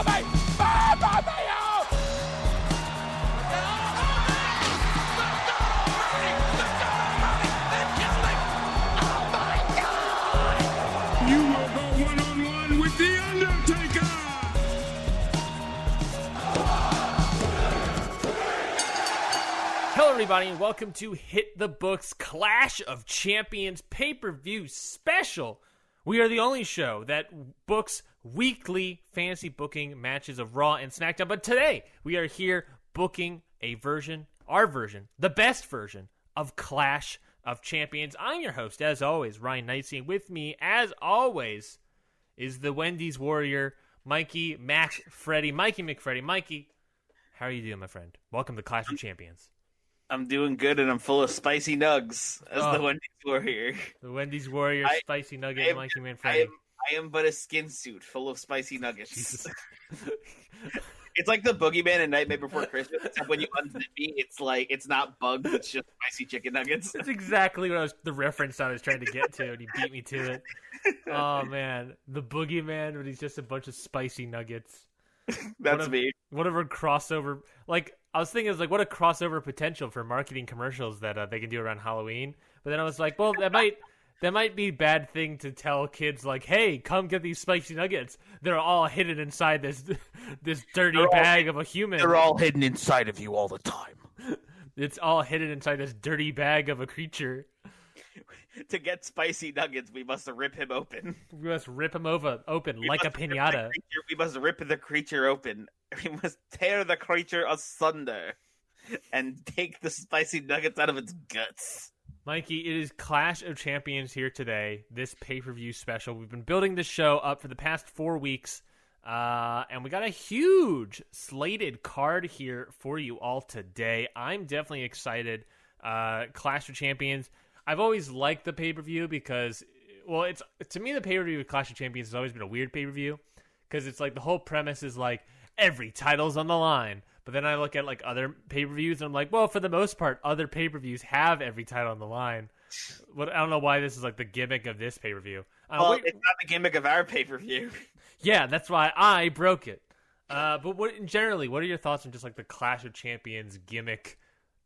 Hello everybody and welcome to Hit the Books Clash of Champions pay-per-view special. We are the only show that books weekly fantasy booking matches of Raw and SmackDown, but today we are here booking our version, the best version of Clash of Champions. I'm your host, as always, Ryan Knightsey, and with me, as always, is the Wendy's Warrior, Mikey McFreddy. Mikey, how are you doing, my friend? Welcome to Clash of Champions. I'm doing good, and I'm full of spicy nugs as the Wendy's Warrior. The Wendy's Warrior, spicy nugget, Mikey McFreddy. I am but a skin suit full of spicy nuggets. It's like the boogeyman in Nightmare Before Christmas. Except when you unzip me, it's not bugs, it's just spicy chicken nuggets. That's exactly the reference I was trying to get to, and he beat me to it. Oh man, the boogeyman, but he's just a bunch of spicy nuggets. That's me. Whatever crossover, I was thinking, what a crossover potential for marketing commercials that they can do around Halloween. But then I was like, well, that might be a bad thing to tell kids, hey, come get these spicy nuggets. They're all hidden inside this dirty bag of a human. They're all hidden inside of you all the time. It's all hidden inside this dirty bag of a creature. To get spicy nuggets, we must rip him open. We must rip him open like a piñata. We must rip the creature open. We must tear the creature asunder and take the spicy nuggets out of its guts. Mikey, it is Clash of Champions here today, this pay-per-view special. We've been building this show up for the past 4 weeks, and we got a huge slated card here for you all today. I'm definitely excited. Clash of Champions. I've always liked the pay-per-view because, to me, the pay-per-view with Clash of Champions has always been a weird pay-per-view because it's the whole premise is every title's on the line. But then I look at other pay-per-views and I'm like, well, for the most part, other pay-per-views have every title on the line. I don't know why this is the gimmick of this pay-per-view. It's not the gimmick of our pay-per-view. Yeah, that's why I broke it. But what are your thoughts on just the Clash of Champions gimmick,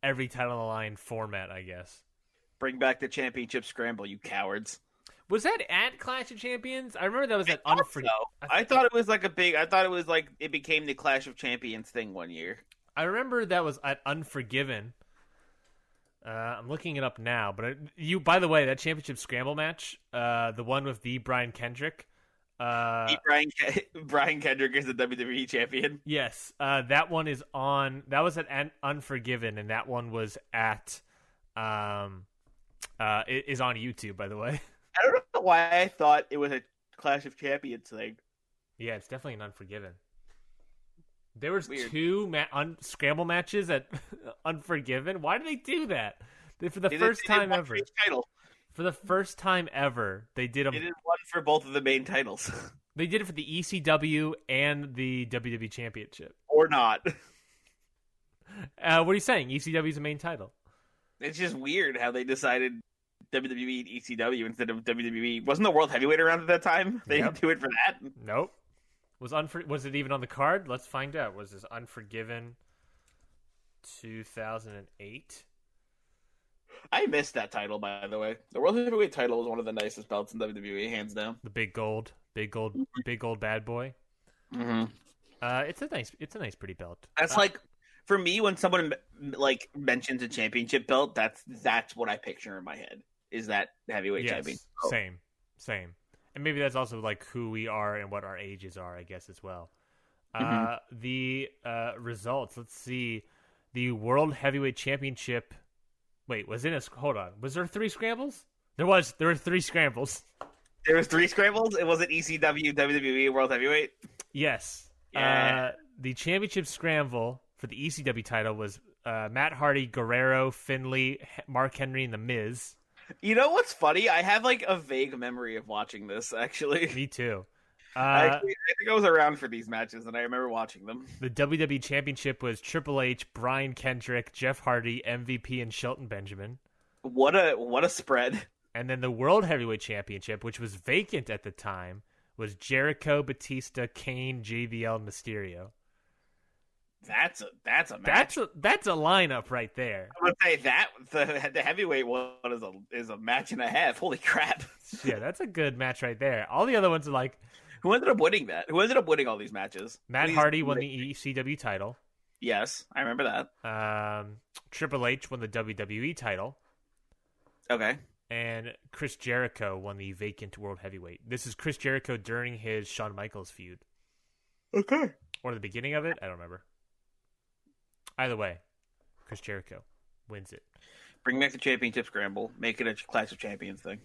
every title on the line format, I guess? Bring back the championship scramble, you cowards. Was that at Clash of Champions? I remember that was at Unforgiven. I thought it was it became the Clash of Champions thing one year. I remember that was at Unforgiven. I'm looking it up now, but by the way, that championship scramble match, the one with the Brian Kendrick. Brian Kendrick is the WWE champion. Yes, that one is on. That was at Unforgiven, and that one was at. It is on YouTube, by the way. I don't know why I thought it was a Clash of Champions thing. Yeah, it's definitely an Unforgiven. There was Weird. 2 scramble matches at Unforgiven. Why did they do that? For the first time ever. For the first time ever, they did them. They did one for both of the main titles. They did it for the ECW and the WWE Championship. Or not. What are you saying? ECW is the main title. It's just weird how they decided WWE and ECW instead of WWE. Wasn't the World Heavyweight around at that time? They didn't do it for that? Nope. Was it even on the card? Let's find out. Was this Unforgiven 2008? I missed that title, by the way. The World Heavyweight title is one of the nicest belts in WWE, hands down. The big gold bad boy. Mm-hmm. It's a nice, pretty belt. That's for me, when someone mentions a championship belt, that's what I picture in my head. Is that heavyweight champion? Oh. Same. And maybe that's also who we are and what our ages are, I guess, as well. The results. Let's see. The World Heavyweight Championship. Wait, hold on. Was there 3 scrambles? There were 3 scrambles. There was 3 scrambles? It wasn't ECW, WWE, World Heavyweight? Yes. Yeah. The championship scramble for the ECW title was Matt Hardy, Guerrero, Finlay, Mark Henry, and The Miz. You know what's funny? I have a vague memory of watching this, actually. Me too. I think I was around for these matches, and I remember watching them. The WWE Championship was Triple H, Brian Kendrick, Jeff Hardy, MVP, and Shelton Benjamin. What a spread. And then the World Heavyweight Championship, which was vacant at the time, was Jericho, Batista, Kane, JBL, Mysterio. That's a match. That's a lineup right there. I would say that the heavyweight one is a match and a half. Holy crap! Yeah, that's a good match right there. All the other ones are like, who ended up winning that? Who ended up winning all these matches? Matt Hardy won the ECW title. Yes, I remember that. Triple H won the WWE title. Okay. And Chris Jericho won the vacant World Heavyweight. This is Chris Jericho during his Shawn Michaels feud. Okay. Or the beginning of it? I don't remember. Either way, Chris Jericho wins it. Bring back the championship scramble. Make it a Clash of Champions thing.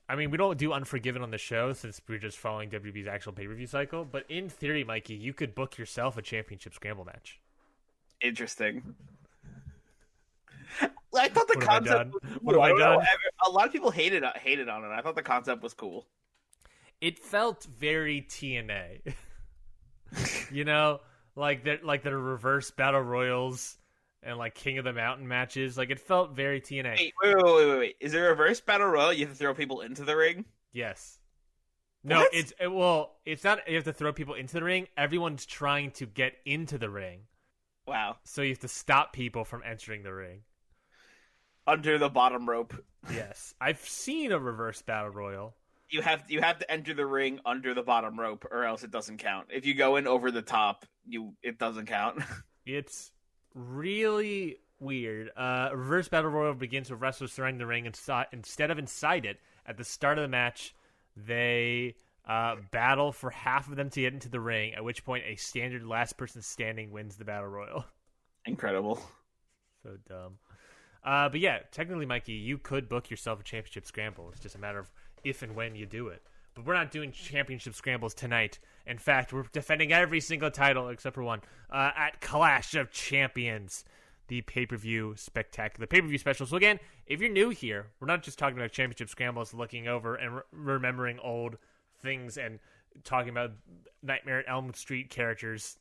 I mean, we don't do Unforgiven on the show since we're just following WWE's actual pay-per-view cycle. But in theory, Mikey, you could book yourself a championship scramble match. Interesting. I thought the concept was cool. What have I done? A lot of people hated on it. I thought the concept was cool. It felt very TNA. You know, like the reverse battle royals and like King of the Mountain matches. Like it felt very TNA. Wait. Is there a reverse battle royal? You have to throw people into the ring? Yes. No, What? it's not you have to throw people into the ring. Everyone's trying to get into the ring. Wow. So you have to stop people from entering the ring. Under the bottom rope. Yes. I've seen a reverse battle royal. You have to enter the ring under the bottom rope, or else it doesn't count. If you go in over the top, it doesn't count. It's really weird. Reverse battle royal begins with wrestlers surrounding the ring instead of inside it. At the start of the match, they battle for half of them to get into the ring. At which point, a standard last person standing wins the battle royal. Incredible. So dumb. But yeah, technically, Mikey, you could book yourself a championship scramble. It's just a matter of if and when you do it. But we're not doing championship scrambles tonight. In fact, we're defending every single title except for one at Clash of Champions, the pay-per-view spectacular pay-per-view special. So again, if you're new here, we're not just talking about championship scrambles, looking over and remembering old things and talking about Nightmare at Elm Street characters.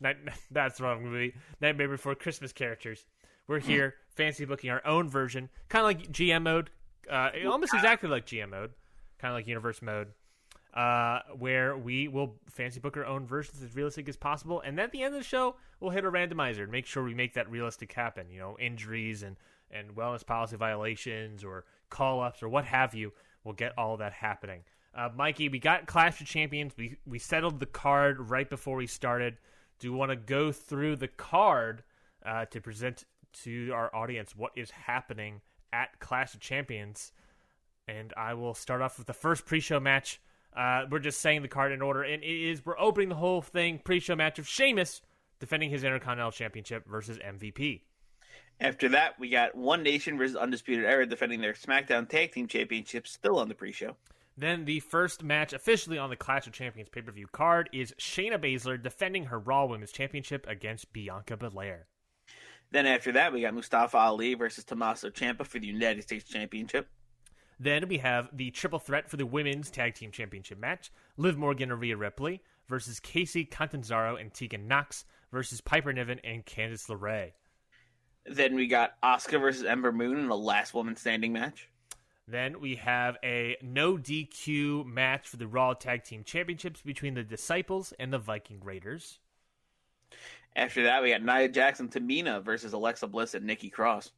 That's the wrong movie. Nightmare Before Christmas characters. We're here fancy booking our own version, kind of like GM mode, almost exactly like GM mode, kind of like universe mode, where we will fancy book our own versions as realistic as possible. And then at the end of the show, we'll hit a randomizer and make sure we make that realistic happen. You know, injuries and wellness policy violations or call-ups or what have you. We'll get all that happening. Mikey, we got Clash of Champions. We settled the card right before we started. Do you want to go through the card to present to our audience what is happening at Clash of Champions? And I will start off with the first pre-show match. We're just saying the card in order, and we're opening the whole thing pre-show match of Sheamus defending his Intercontinental Championship versus MVP. After that, we got One Nation versus Undisputed Era defending their SmackDown Tag Team Championships, still on the pre-show. Then the first match officially on the Clash of Champions pay-per-view card is Shayna Baszler defending her Raw Women's Championship against Bianca Belair. Then after that, we got Mustafa Ali versus Tommaso Ciampa for the United States Championship. Then we have the triple threat for the Women's Tag Team Championship match. Liv Morgan and Rhea Ripley versus Casey Catanzaro and Tegan Nox versus Piper Niven and Candice LeRae. Then we got Asuka versus Ember Moon in the last woman standing match. Then we have a no DQ match for the Raw Tag Team Championships between the Disciples and the Viking Raiders. After that, we got Nia Jax and Tamina versus Alexa Bliss and Nikki Cross.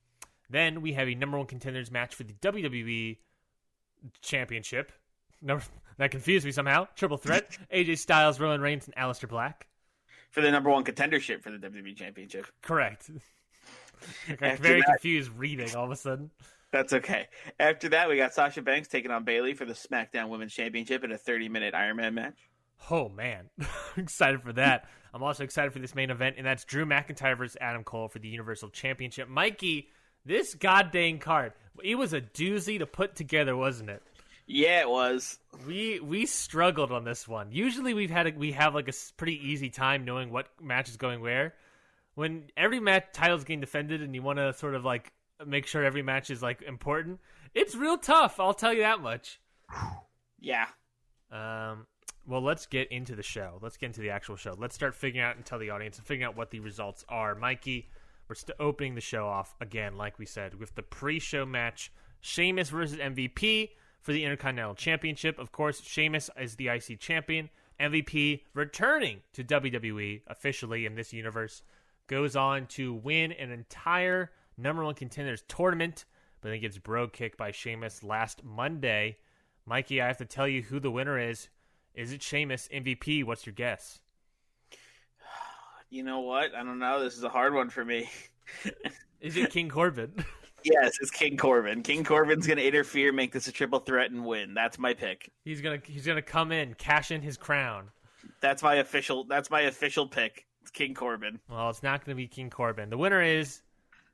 Then we have a number one contenders match for the WWE Championship. No, that confused me somehow. Triple threat: AJ Styles, Roman Reigns, and Aleister Black. For the number one contendership for the WWE Championship. Correct. I'm very confused reading all of a sudden. That's okay. After that, we got Sasha Banks taking on Bayley for the SmackDown Women's Championship in a 30-minute Iron Man match. Oh, man. I'm excited for that. I'm also excited for this main event, and that's Drew McIntyre versus Adam Cole for the Universal Championship. Mikey, this goddamn card, it was a doozy to put together, wasn't it? Yeah, it was. We struggled on this one. Usually we have like a pretty easy time knowing what match is going where. When every match title's getting defended and you want to sort of like make sure every match is like important, it's real tough. I'll tell you that much. Yeah. Well, let's get into the show. Let's get into the actual show. Let's start figuring out and tell the audience and figuring out what the results are. Mikey, we're opening the show off again, like we said, with the pre-show match, Sheamus versus MVP for the Intercontinental Championship. Of course, Sheamus is the IC champion. MVP returning to WWE officially in this universe goes on to win an entire number one contenders tournament, but then gets bro kicked by Sheamus last Monday. Mikey, I have to tell you who the winner is. Is it Sheamus MVP? What's your guess? You know what? I don't know. This is a hard one for me. Is it King Corbin? Yes, it's King Corbin. King Corbin's going to interfere, make this a triple threat, and win. That's my pick. He's gonna come in, cash in his crown. That's my official pick. It's King Corbin. Well, it's not going to be King Corbin. The winner is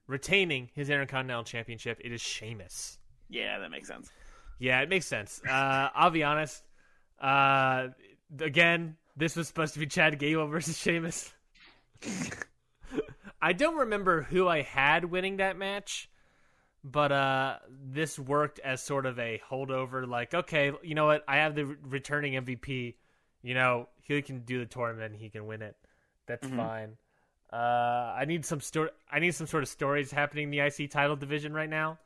retaining his Intercontinental Championship. It is Sheamus. Yeah, that makes sense. Yeah, it makes sense. I'll be honest. Again, this was supposed to be Chad Gable versus Sheamus. I don't remember who I had winning that match, but this worked as sort of a holdover. Like, okay, you know what? I have the returning MVP. You know, he can do the tournament. He can win it. That's fine. I need some sort of stories happening in the IC title division right now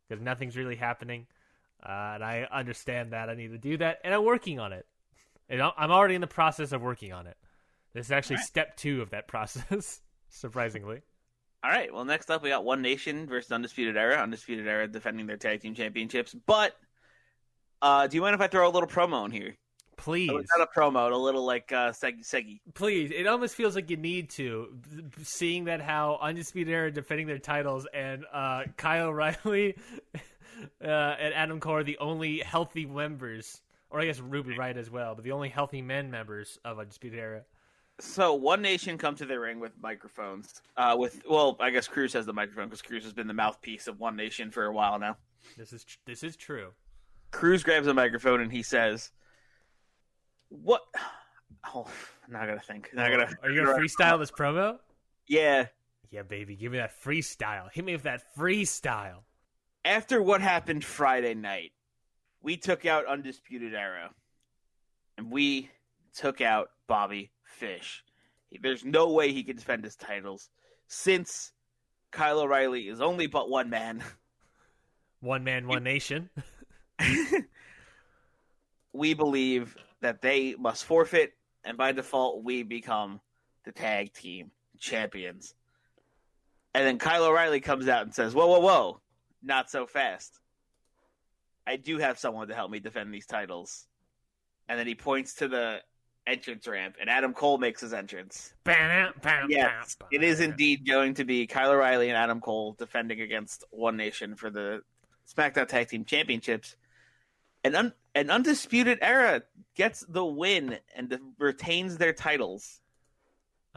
because nothing's really happening. And I understand that I need to do that, and I'm working on it. And I'm already in the process of working on it. This is actually step 2 of that process, surprisingly. All right. Well, next up, we got One Nation versus Undisputed Era. Undisputed Era defending their tag team championships. But do you mind if I throw a little promo in here? Please. It's not a promo, a little like seggy. Please. It almost feels like you need to, seeing that how Undisputed Era defending their titles and Kyle O'Reilly and Adam Cole are the only healthy members, or I guess Ruby Riott as well, but the only healthy men members of Undisputed Era. So One Nation come to the ring with microphones. I guess Cruz has the microphone because Cruz has been the mouthpiece of One Nation for a while now. This is true. Cruz grabs a microphone and he says, "What?" Oh, now I gotta think. Are you gonna freestyle this promo? Yeah. Yeah, baby. Give me that freestyle. Hit me with that freestyle. After what happened Friday night, we took out Undisputed Era, and we took out Bobby Fish. There's no way he can defend his titles since Kyle O'Reilly is only but one man. One man, one nation. We believe that they must forfeit, and by default, we become the tag team champions. And then Kyle O'Reilly comes out and says, whoa, not so fast. I do have someone to help me defend these titles. And then he points to the entrance ramp, and Adam Cole makes his entrance. Yes, it is indeed going to be Kyle O'Reilly and Adam Cole defending against One Nation for the SmackDown Tag Team Championships. And Undisputed Era gets the win and retains their titles.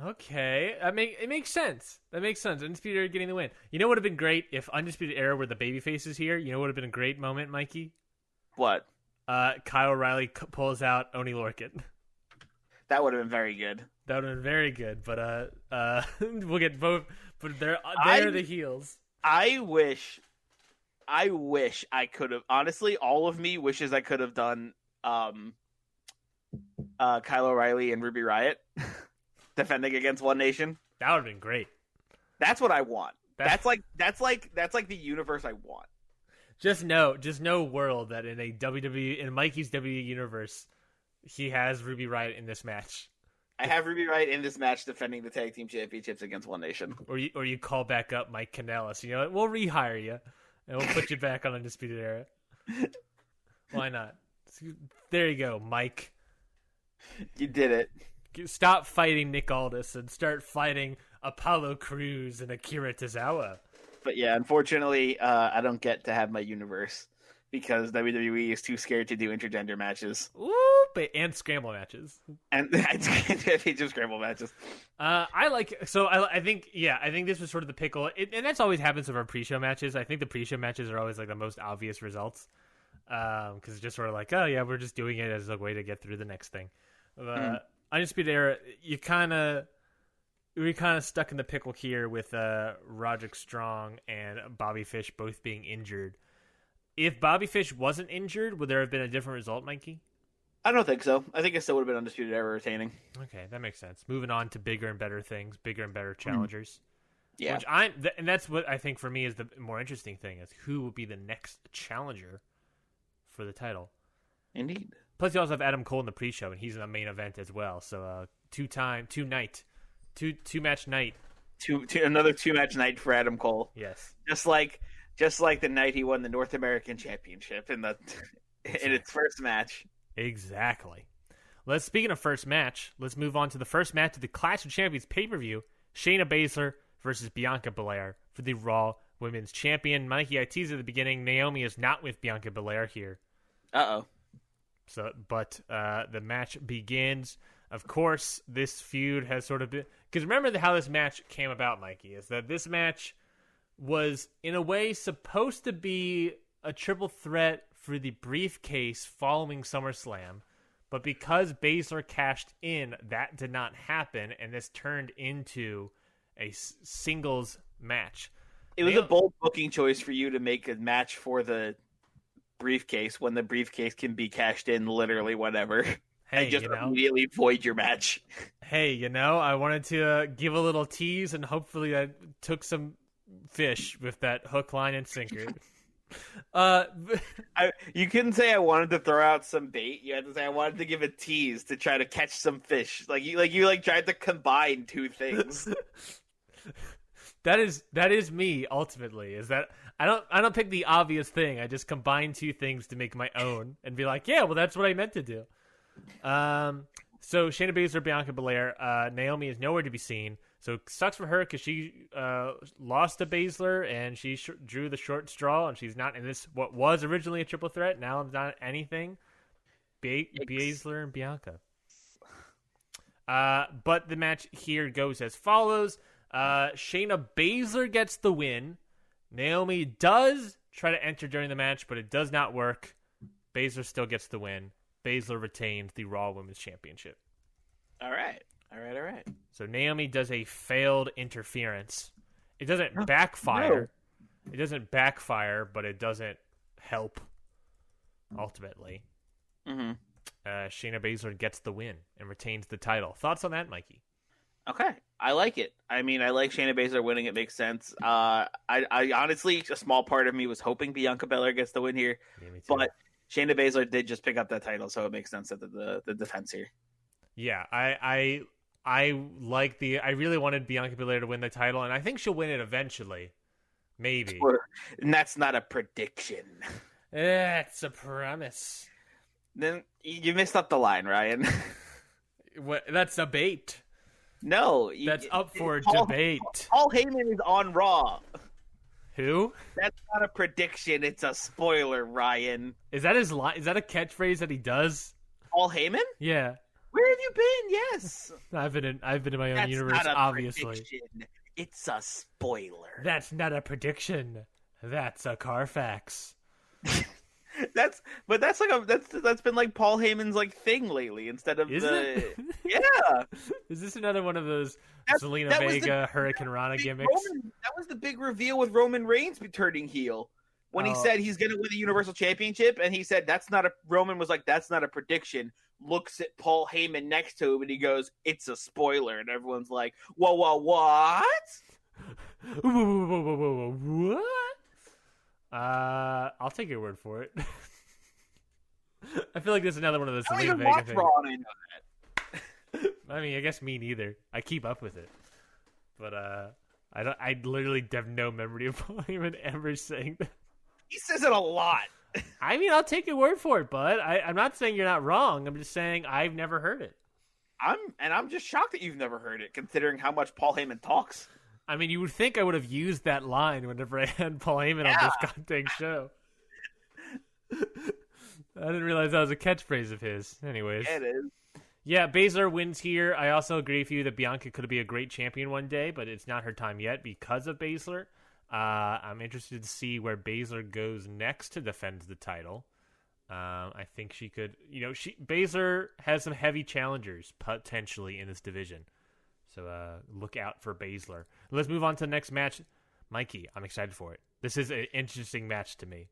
Okay, it makes sense. That makes sense. Undisputed Era getting the win. You know what would have been great if Undisputed Era were the babyfaces here? You know what would have been a great moment, Mikey? What? Kyle O'Reilly pulls out Oney Lorcan. That would have been very good. That would have been very good, but we'll get both. But they're the heels. I wish I could have. Honestly, all of me wishes I could have done Kyle O'Reilly and Ruby Riott defending against One Nation. That would have been great. That's what I want. That's like the universe I want. Just know world that in Mikey's WWE universe, he has Ruby Riott in this match. I have Ruby Riott in this match defending the tag team championships against One Nation. Or you call back up Mike Kanellis. You know what? We'll rehire you and we'll put you back on Undisputed Era. Why not? There you go, Mike. You did it. Stop fighting Nick Aldis and start fighting Apollo Crews and Akira Tozawa. But yeah, unfortunately, I don't get to have my universe because WWE is too scared to do intergender matches. Ooh, and scramble matches. And just scramble matches. I think this was sort of the pickle, and that's always happens with our pre-show matches. I think the pre-show matches are always like the most obvious results, because it's just sort of like, oh yeah, we're just doing it as a way to get through the next thing. Undisputed Era, we're kind of stuck in the pickle here with Roderick Strong and Bobby Fish both being injured. If Bobby Fish wasn't injured, would there have been a different result, Mikey? I don't think so. I think it still would have been Undisputed Era retaining. Okay, that makes sense. Moving on to bigger and better things, bigger and better challengers. Yeah. And that's what I think for me is the more interesting thing, is who will be the next challenger for the title. Indeed. Plus, you also have Adam Cole in the pre-show, and he's in the main event as well. So, two match night. Another 2-match night for Adam Cole. Yes, just like the night he won the North American Championship in its first match. Exactly. Speaking of first match, let's move on to the first match of the Clash of Champions pay-per-view: Shayna Baszler versus Bianca Belair for the Raw Women's Champion. Mikey, I teased at the beginning, Naomi is not with Bianca Belair here. Uh-oh. But the match begins. Of course, this feud has sort of been... Because remember how this match came about, Mikey, is that this match was, in a way, supposed to be a triple threat for the briefcase following SummerSlam. But because Baszler cashed in, that did not happen, and this turned into a singles match. It was a bold booking choice for you to make a match for the briefcase when the briefcase can be cashed in literally whenever. Hey, and just immediately void your match. Hey, I wanted to give a little tease, and hopefully I took some fish with that hook, line, and sinker. You couldn't say I wanted to throw out some bait. You had to say I wanted to give a tease to try to catch some fish. You tried to combine two things. That is me ultimately. Is that I don't pick the obvious thing. I just combine two things to make my own and be like, yeah, well, that's what I meant to do. So Shayna Baszler, Bianca Belair, Naomi is nowhere to be seen. So it sucks for her because she lost to Baszler and she drew the short straw, and she's not in this what was originally a triple threat. Now it's not anything. Baszler and Bianca. But the match here goes as follows. Shayna Baszler gets the win. Naomi does try to enter during the match, but it does not work. Baszler still gets the win. Baszler retains the Raw Women's Championship. All right. So Naomi does a failed interference. It doesn't backfire. No. It doesn't backfire, but it doesn't help, ultimately. Mm-hmm. Shayna Baszler gets the win and retains the title. Thoughts on that, Mikey? Okay. I like it. I mean, I like Shayna Baszler winning. It makes sense. I honestly, a small part of me was hoping Bianca Belair gets the win here. Yeah, me too. But Shayna Baszler did just pick up that title, so it makes sense that the defense here. Yeah, I like I really wanted Bianca Belair to win the title, and I think she'll win it eventually. Maybe. And that's not a prediction. It's a promise. Then you missed up the line, Ryan. What? That's a bait. No. That's up for debate. Paul Heyman is on Raw. Who? That's not a prediction. It's a spoiler, Ryan. Is that his line? Is that a catchphrase that he does? Paul Heyman? Yeah. Where have you been? Yes. I've been in my own universe, not a obviously. Prediction. It's a spoiler. That's not a prediction. That's a Carfax. that's been like Paul Heyman's thing lately instead of it? Yeah. Is this another one of those Selena Vega, Hurricane Rana gimmicks? That was the big reveal with Roman Reigns turning heel. When he said he's going to win the Universal Championship, and he said Roman was like, that's not a prediction. Looks at Paul Heyman next to him, and he goes, it's a spoiler. And everyone's like, whoa, what? What? I'll take your word for it. I feel like there's another one of those Selena Vega things. Raw, and I know that. I mean, I guess me neither. I keep up with it. But I literally have no memory of Paul Heyman ever saying that. He says it a lot. I mean, I'll take your word for it, bud. I'm not saying you're not wrong. I'm just saying I've never heard it. I'm just shocked that you've never heard it, considering how much Paul Heyman talks. I mean, you would think I would have used that line whenever I had Paul Heyman on this goddamn show. I didn't realize that was a catchphrase of his. Anyways. Yeah, it is. Yeah, Baszler wins here. I also agree with you that Bianca could be a great champion one day, but it's not her time yet because of Baszler. I'm interested to see where Baszler goes next to defend the title. I think she could, Baszler has some heavy challengers potentially in this division. So look out for Baszler. Let's move on to the next match. Mikey, I'm excited for it. This is an interesting match to me.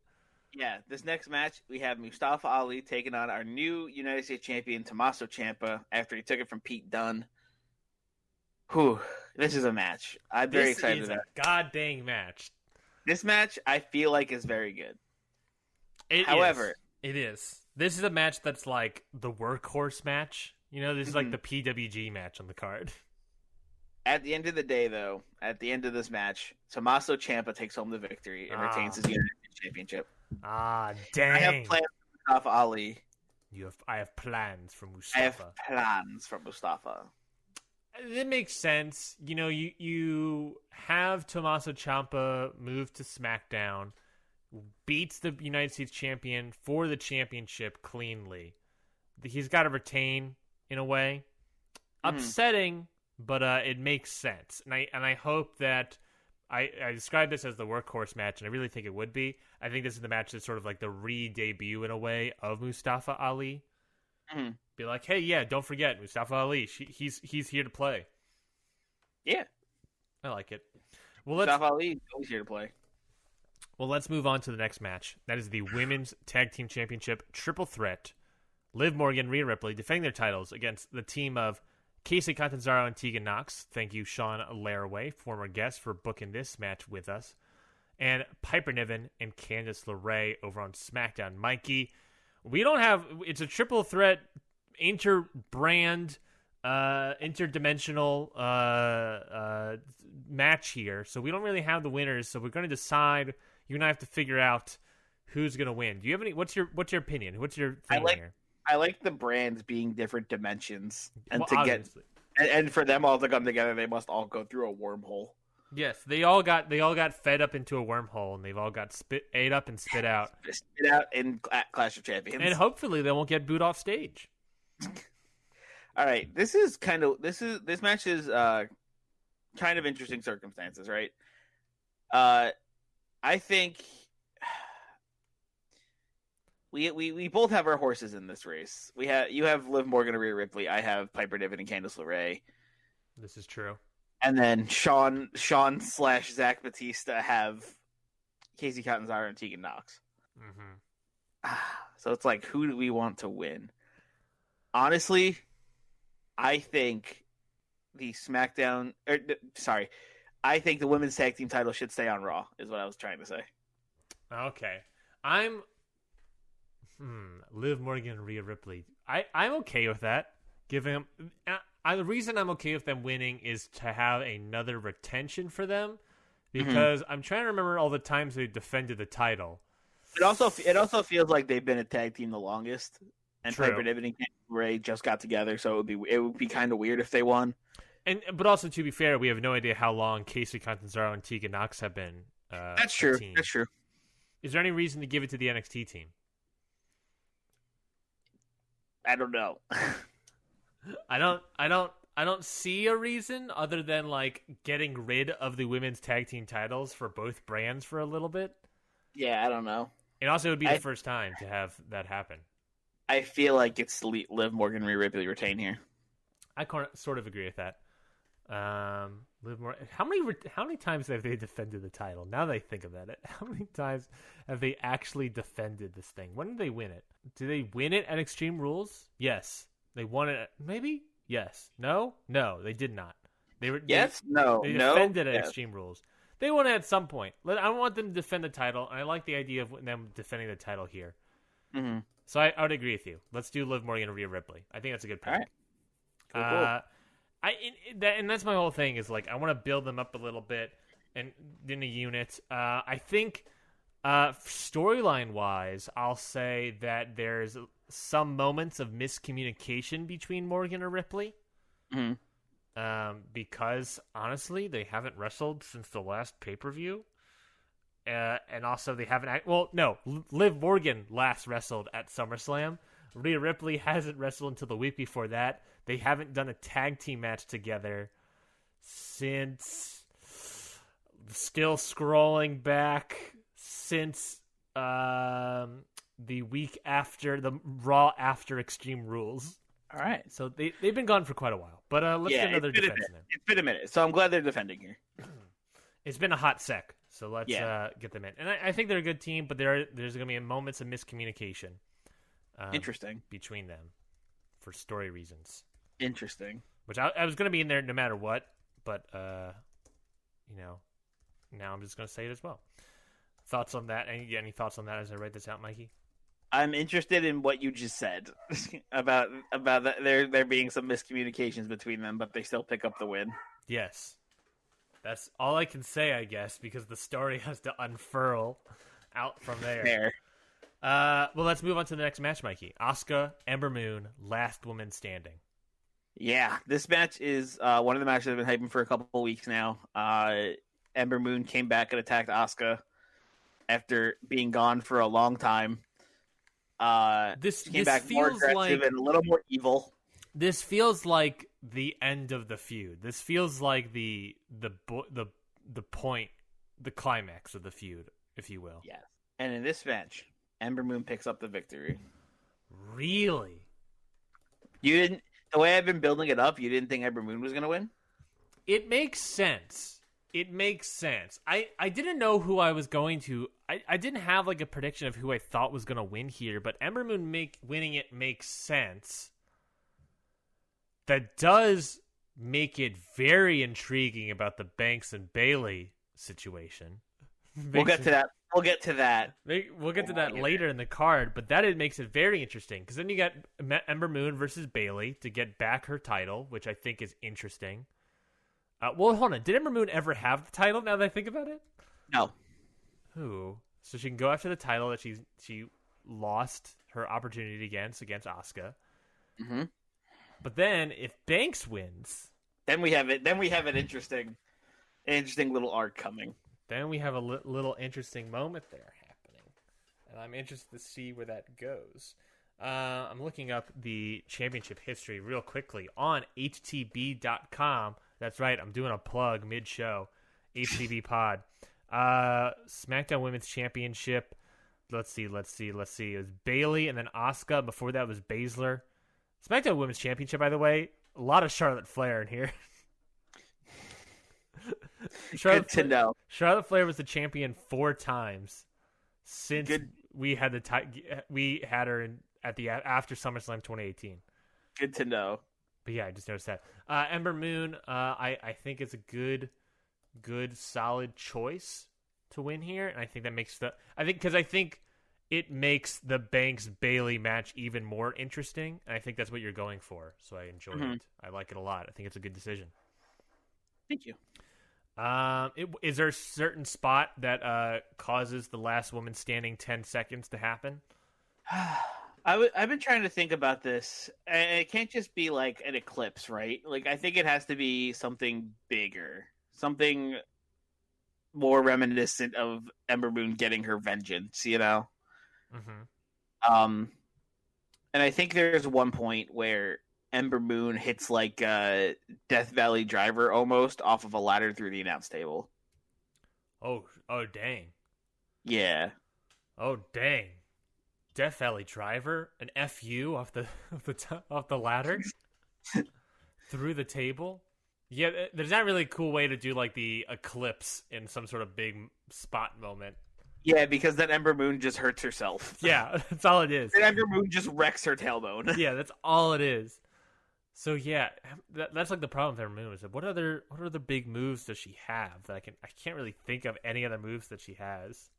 Yeah, this next match, we have Mustafa Ali taking on our new United States champion, Tommaso Ciampa, after he took it from Pete Dunne. Whew, this is a match. I'm very excited about it. This is a god-dang match. This match, I feel like, is very good. However, it is. This is a match that's like the workhorse match. This is like Mhm. the PWG match on the card. At the end of the day, though, at the end of this match, Tommaso Ciampa takes home the victory and retains his United States Championship. I have Dang. plans for Mustafa Ali. I have plans for I have Mustafa. plans for Mustafa. It makes sense. You have Tommaso Ciampa move to SmackDown, beats the United States champion for the championship cleanly. He's got to retain in a way. Upsetting, but it makes sense. And I hope that I describe this as the workhorse match, and I really think it would be. I think this is the match that's sort of like the re-debut in a way of Mustafa Ali. Mm-hmm. Be like, hey, yeah, don't forget Mustafa Ali. He's here to play. Yeah, I like it. Well, Mustafa Ali is always here to play. Well, let's move on to the next match. That is the Women's Tag Team Championship Triple Threat. Liv Morgan, Rhea Ripley defending their titles against the team of Casey Catanzaro and Tegan Knox. Thank you, Sean Laraway, former guest, for booking this match with us. And Piper Niven and Candice LeRae over on SmackDown. Mikey, it's a triple threat, inter-brand, interdimensional match here. So we don't really have the winners. So we're going to decide. You and I have to figure out who's going to win. Do you have any? What's your opinion? What's your thing here? I like the brands being different dimensions, and Obviously. and for them all to come together, they must all go through a wormhole. Yes, they all got fed up into a wormhole, and they've all got ate up and spit out. Spit out in Clash of Champions, and hopefully they won't get booed off stage. All right, this match is kind of interesting circumstances, right? I think we both have our horses in this race. You have Liv Morgan and Rhea Ripley. I have Piper Niven and Candice LeRae. This is true. And then Sean / Zach Batista have Casey Catanzaro and Tegan Knox. Mm-hmm. So it's like, who do we want to win? Honestly, I think the I think the women's tag team title should stay on Raw, is what I was trying to say. Okay. I'm Liv Morgan and Rhea Ripley. I'm okay with that. Giving them the reason I'm okay with them winning is to have another retention for them, because I'm trying to remember all the times they defended the title. It also feels like they've been a tag team the longest, and True. Piper Niven and Ray just got together, so it would be kind of weird if they won. But also, to be fair, we have no idea how long Casey Catanzaro and Tegan Knox have been. That's true. That's true. Is there any reason to give it to the NXT team? I don't know. I don't see a reason other than like getting rid of the women's tag team titles for both brands for a little bit. Yeah, I don't know. It also would be the first time to have that happen. I feel like it's Liv Morgan, Rhea Ripley retain here. I sort of agree with that. Liv Morgan. How many times have they defended the title? Now that I think about it, how many times have they actually defended this thing? When did they win it? Did they win it at Extreme Rules? Yes. They won it. Maybe. Yes. No. They did not. They defended at Extreme Rules. They won it at some point. I want them to defend the title, and I like the idea of them defending the title here. Mm-hmm. So I would agree with you. Let's do Liv Morgan and Rhea Ripley. I think that's a good pick. All right. Cool. And that's my whole thing is like I want to build them up a little bit and in a unit. I think storyline wise, I'll say that there's some moments of miscommunication between Morgan and Ripley. Mm-hmm. Because honestly, they haven't wrestled since the last pay-per-view. And also they haven't Liv Morgan last wrestled at SummerSlam. Rhea Ripley hasn't wrestled until the week before that. They haven't done a tag team match together since, still scrolling back, since the week after, the Raw after Extreme Rules. All right. So they've been gone for quite a while. But let's get another defense in. It's been a minute, so I'm glad they're defending here. It's been a hot sec, so let's get them in. And I think they're a good team, but there's going to be moments of miscommunication. Interesting. Between them for story reasons. Interesting. Which I was going to be in there no matter what, but, now I'm just going to say it as well. Thoughts on that? Any thoughts on that as I write this out, Mikey? I'm interested in what you just said about there being some miscommunications between them, but they still pick up the win. Yes. That's all I can say, I guess, because the story has to unfurl out from there. Well, let's move on to the next match, Mikey. Asuka, Ember Moon, last woman standing. Yeah, this match is one of the matches I've been hyping for a couple of weeks now. Ember Moon came back and attacked Asuka after being gone for a long time. This came back more aggressive and a little more evil. This feels like the end of the feud. This feels like the point, the climax of the feud, if you will. Yes. And in this match, Ember Moon picks up the victory. Really? You didn't. The way I've been building it up, you didn't think Ember Moon was going to win? It makes sense. I didn't know who I was going to. I didn't have like a prediction of who I thought was going to win here, but Ember Moon winning it makes sense. That does make it very intriguing about the Banks and Bayley situation. We'll get to that. We'll get to that later in the card, but that makes it very interesting because then you got Ember Moon versus Bayley to get back her title, which I think is interesting. Well, hold on. Did Ember Moon ever have the title now that I think about it? No. Ooh. So she can go after the title that she lost her opportunity against Asuka. Mm-hmm. But then if Banks wins, then we have an interesting little arc coming. Then we have a little interesting moment there happening. And I'm interested to see where that goes. I'm looking up the championship history real quickly on htb.com. That's right, I'm doing a plug mid-show. HTB Pod. SmackDown Women's Championship. Let's see. It was Bayley and then Asuka. Before that was Baszler. SmackDown Women's Championship, by the way, a lot of Charlotte Flair in here. Good to know. Charlotte Flair was the champion 4 times since we had her after SummerSlam 2018. Good to know. But yeah, I just noticed that. Ember Moon, I think it's a good, solid choice to win here, and I think that makes I think it makes the Banks Bayley match even more interesting, and I think that's what you're going for. So I enjoy it. I like it a lot. I think it's a good decision. Thank you. Is there a certain spot that causes the last woman standing 10 seconds to happen? I've been trying to think about this, and it can't just be like an eclipse, right? Like, I think it has to be something bigger, something more reminiscent of Ember Moon getting her vengeance, you know? Mm-hmm. And I think there's one point where Ember Moon hits like a Death Valley Driver almost off of a ladder through the announce table. Oh, dang. Yeah. Oh, dang. Death Valley Driver, an FU off the ladder through the table. Yeah, there's not really a cool way to do like the eclipse in some sort of big spot moment. Yeah, because then Ember Moon just hurts herself. Yeah, that's all it is. And Ember Moon just wrecks her tailbone. Yeah, that's all it is. So yeah, that's like the problem with Ember Moon is that what other big moves does she have that I can't really think of any other moves that she has.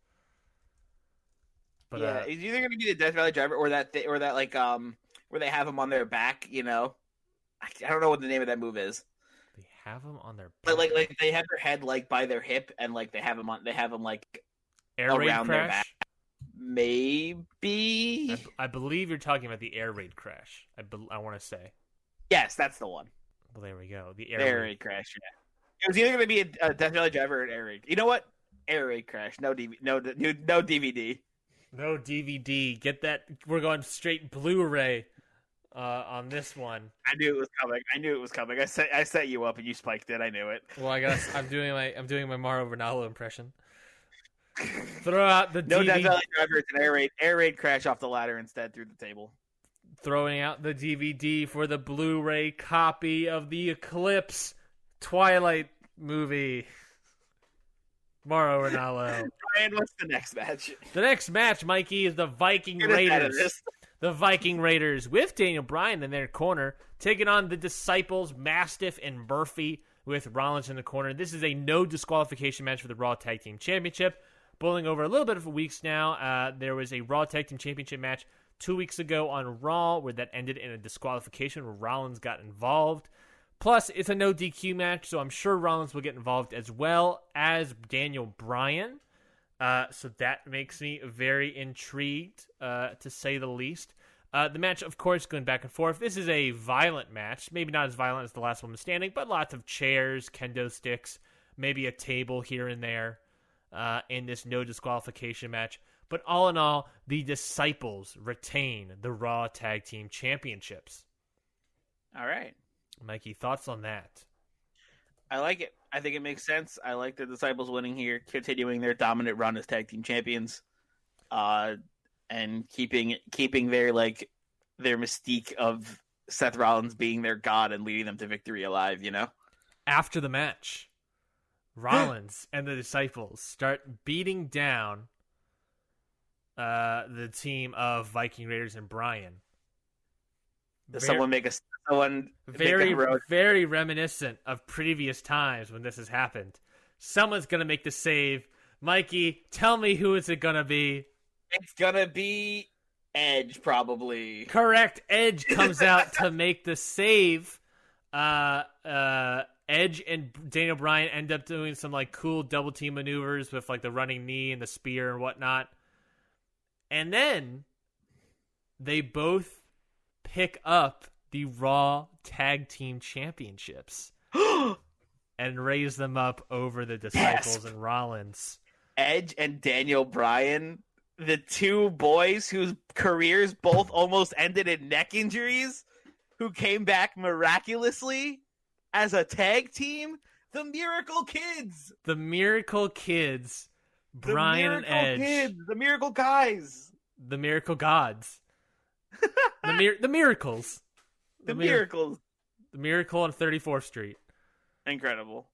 But yeah, it's either gonna be the Death Valley Driver or that like where they have them on their back. You know, I don't know what the name of that move is. They have them on their back. But like they have their head like by their hip and like they have them like air raid around crash? their back. Maybe. I believe you're talking about the air raid crash. I want to say. Yes, that's the one. Well, there we go. The air raid crash. Yeah. It was either going to be a Death Valley Driver or an air raid. You know what? Air raid crash. No DVD. No DVD. No DVD. Get that. We're going straight Blu-ray on this one. I knew it was coming. I set you up and you spiked it. I knew it. Well, I guess I'm doing my Mauro Ranallo impression. Throw out the no DVD. Death Valley Driver. It's an air raid crash off the ladder instead through the table. Throwing out the DVD for the Blu-ray copy of the Eclipse Twilight movie. Mauro Ranallo. Brian, what's the next match? The next match, Mikey, is the Viking Raiders. The Viking Raiders with Daniel Bryan in their corner, taking on the Disciples, Mastiff and Murphy with Rollins in the corner. This is a no disqualification match for the Raw Tag Team Championship. boiling over a little bit of weeks now. There was a Raw Tag Team Championship match 2 weeks ago on Raw where that ended in a disqualification where Rollins got involved. Plus, it's a no DQ match, so I'm sure Rollins will get involved as well as Daniel Bryan. So that makes me very intrigued, to say the least. The match, of course, going back and forth. This is a violent match. Maybe not as violent as the last woman standing, but lots of chairs, kendo sticks, maybe a table here and there in this no disqualification match. But all in all, the Disciples retain the Raw Tag Team Championships. All right. Mikey, thoughts on that? I like it. I think it makes sense. I like the Disciples winning here, continuing their dominant run as tag team champions, and keeping their their mystique of Seth Rollins being their god and leading them to victory alive. You know. After the match, Rollins and the Disciples start beating down the team of Viking Raiders and Bryan. Does someone make very reminiscent of previous times when this has happened. Someone's gonna make the save. Mikey, tell me who is it gonna be? It's gonna be Edge, probably. Correct. Edge comes out to make the save. Edge and Daniel Bryan end up doing some cool double team maneuvers with the running knee and the spear and whatnot. And then they both pick up the Raw Tag Team Championships and raise them up over the Disciples and Rollins. Edge and Daniel Bryan, the two boys whose careers both almost ended in neck injuries, who came back miraculously as a tag team, the Miracle Kids. The Miracle Kids, Bryan and Edge. Kids, the Miracle Guys. The Miracle Gods. The Miracles. The Miracles. The Miracle on 34th Street. Incredible.